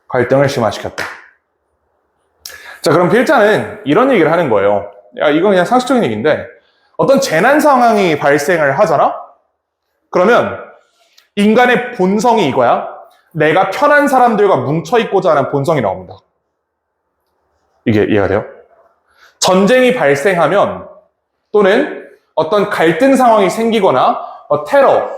갈등을 심화시켰다. 자, 그럼 필자는 이런 얘기를 하는 거예요. 야, 이건 그냥 상식적인 얘기인데 어떤 재난 상황이 발생을 하잖아? 그러면 인간의 본성이 이거야. 내가 편한 사람들과 뭉쳐있고자 하는 본성이 나옵니다. 이게 이해가 돼요? 전쟁이 발생하면 또는 어떤 갈등 상황이 생기거나 테러,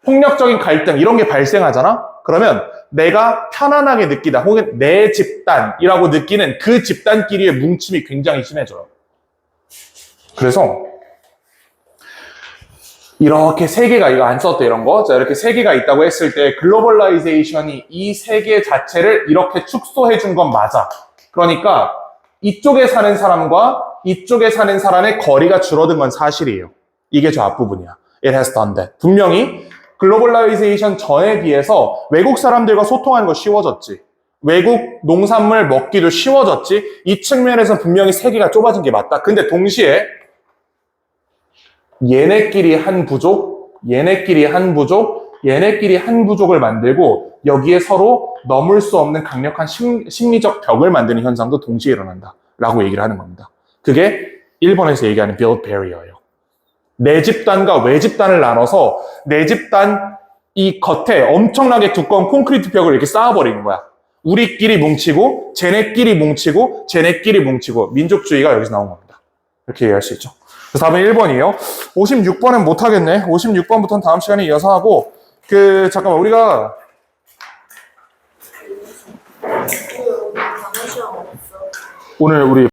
폭력적인 갈등 이런 게 발생하잖아? 그러면 내가 편안하게 느끼다 혹은 내 집단이라고 느끼는 그 집단끼리의 뭉침이 굉장히 심해져요. 그래서 이렇게 세계가 이거 안 썼대 이런 거. 자, 이렇게 세계가 있다고 했을 때 글로벌라이제이션이 이 세계 자체를 이렇게 축소해 준 건 맞아. 그러니까 이쪽에 사는 사람과 이쪽에 사는 사람의 거리가 줄어든 건 사실이에요. 이게 저 앞부분이야. It has done that. 분명히 글로벌라이제이션 전에 비해서 외국 사람들과 소통하는 거 쉬워졌지. 외국 농산물 먹기도 쉬워졌지. 이 측면에서 분명히 세계가 좁아진 게 맞다. 근데 동시에 얘네끼리 한 부족, 얘네끼리 한 부족, 얘네끼리 한 부족을 만들고 여기에 서로 넘을 수 없는 강력한 심리적 벽을 만드는 현상도 동시에 일어난다. 라고 얘기를 하는 겁니다. 그게 1번에서 얘기하는 build barrier예요. 내 집단과 외 집단을 나눠서 내 집단 이 겉에 엄청나게 두꺼운 콘크리트 벽을 이렇게 쌓아버리는 거야. 우리끼리 뭉치고 쟤네끼리 뭉치고 쟤네끼리 뭉치고 민족주의가 여기서 나온 겁니다. 이렇게 이해할 수 있죠. 그래서 답은 1번이에요. 56번은 못하겠네. 56번부터는 다음 시간에 이어서 하고 잠깐만 우리가 오늘 단어 시험 없어. 오늘 우리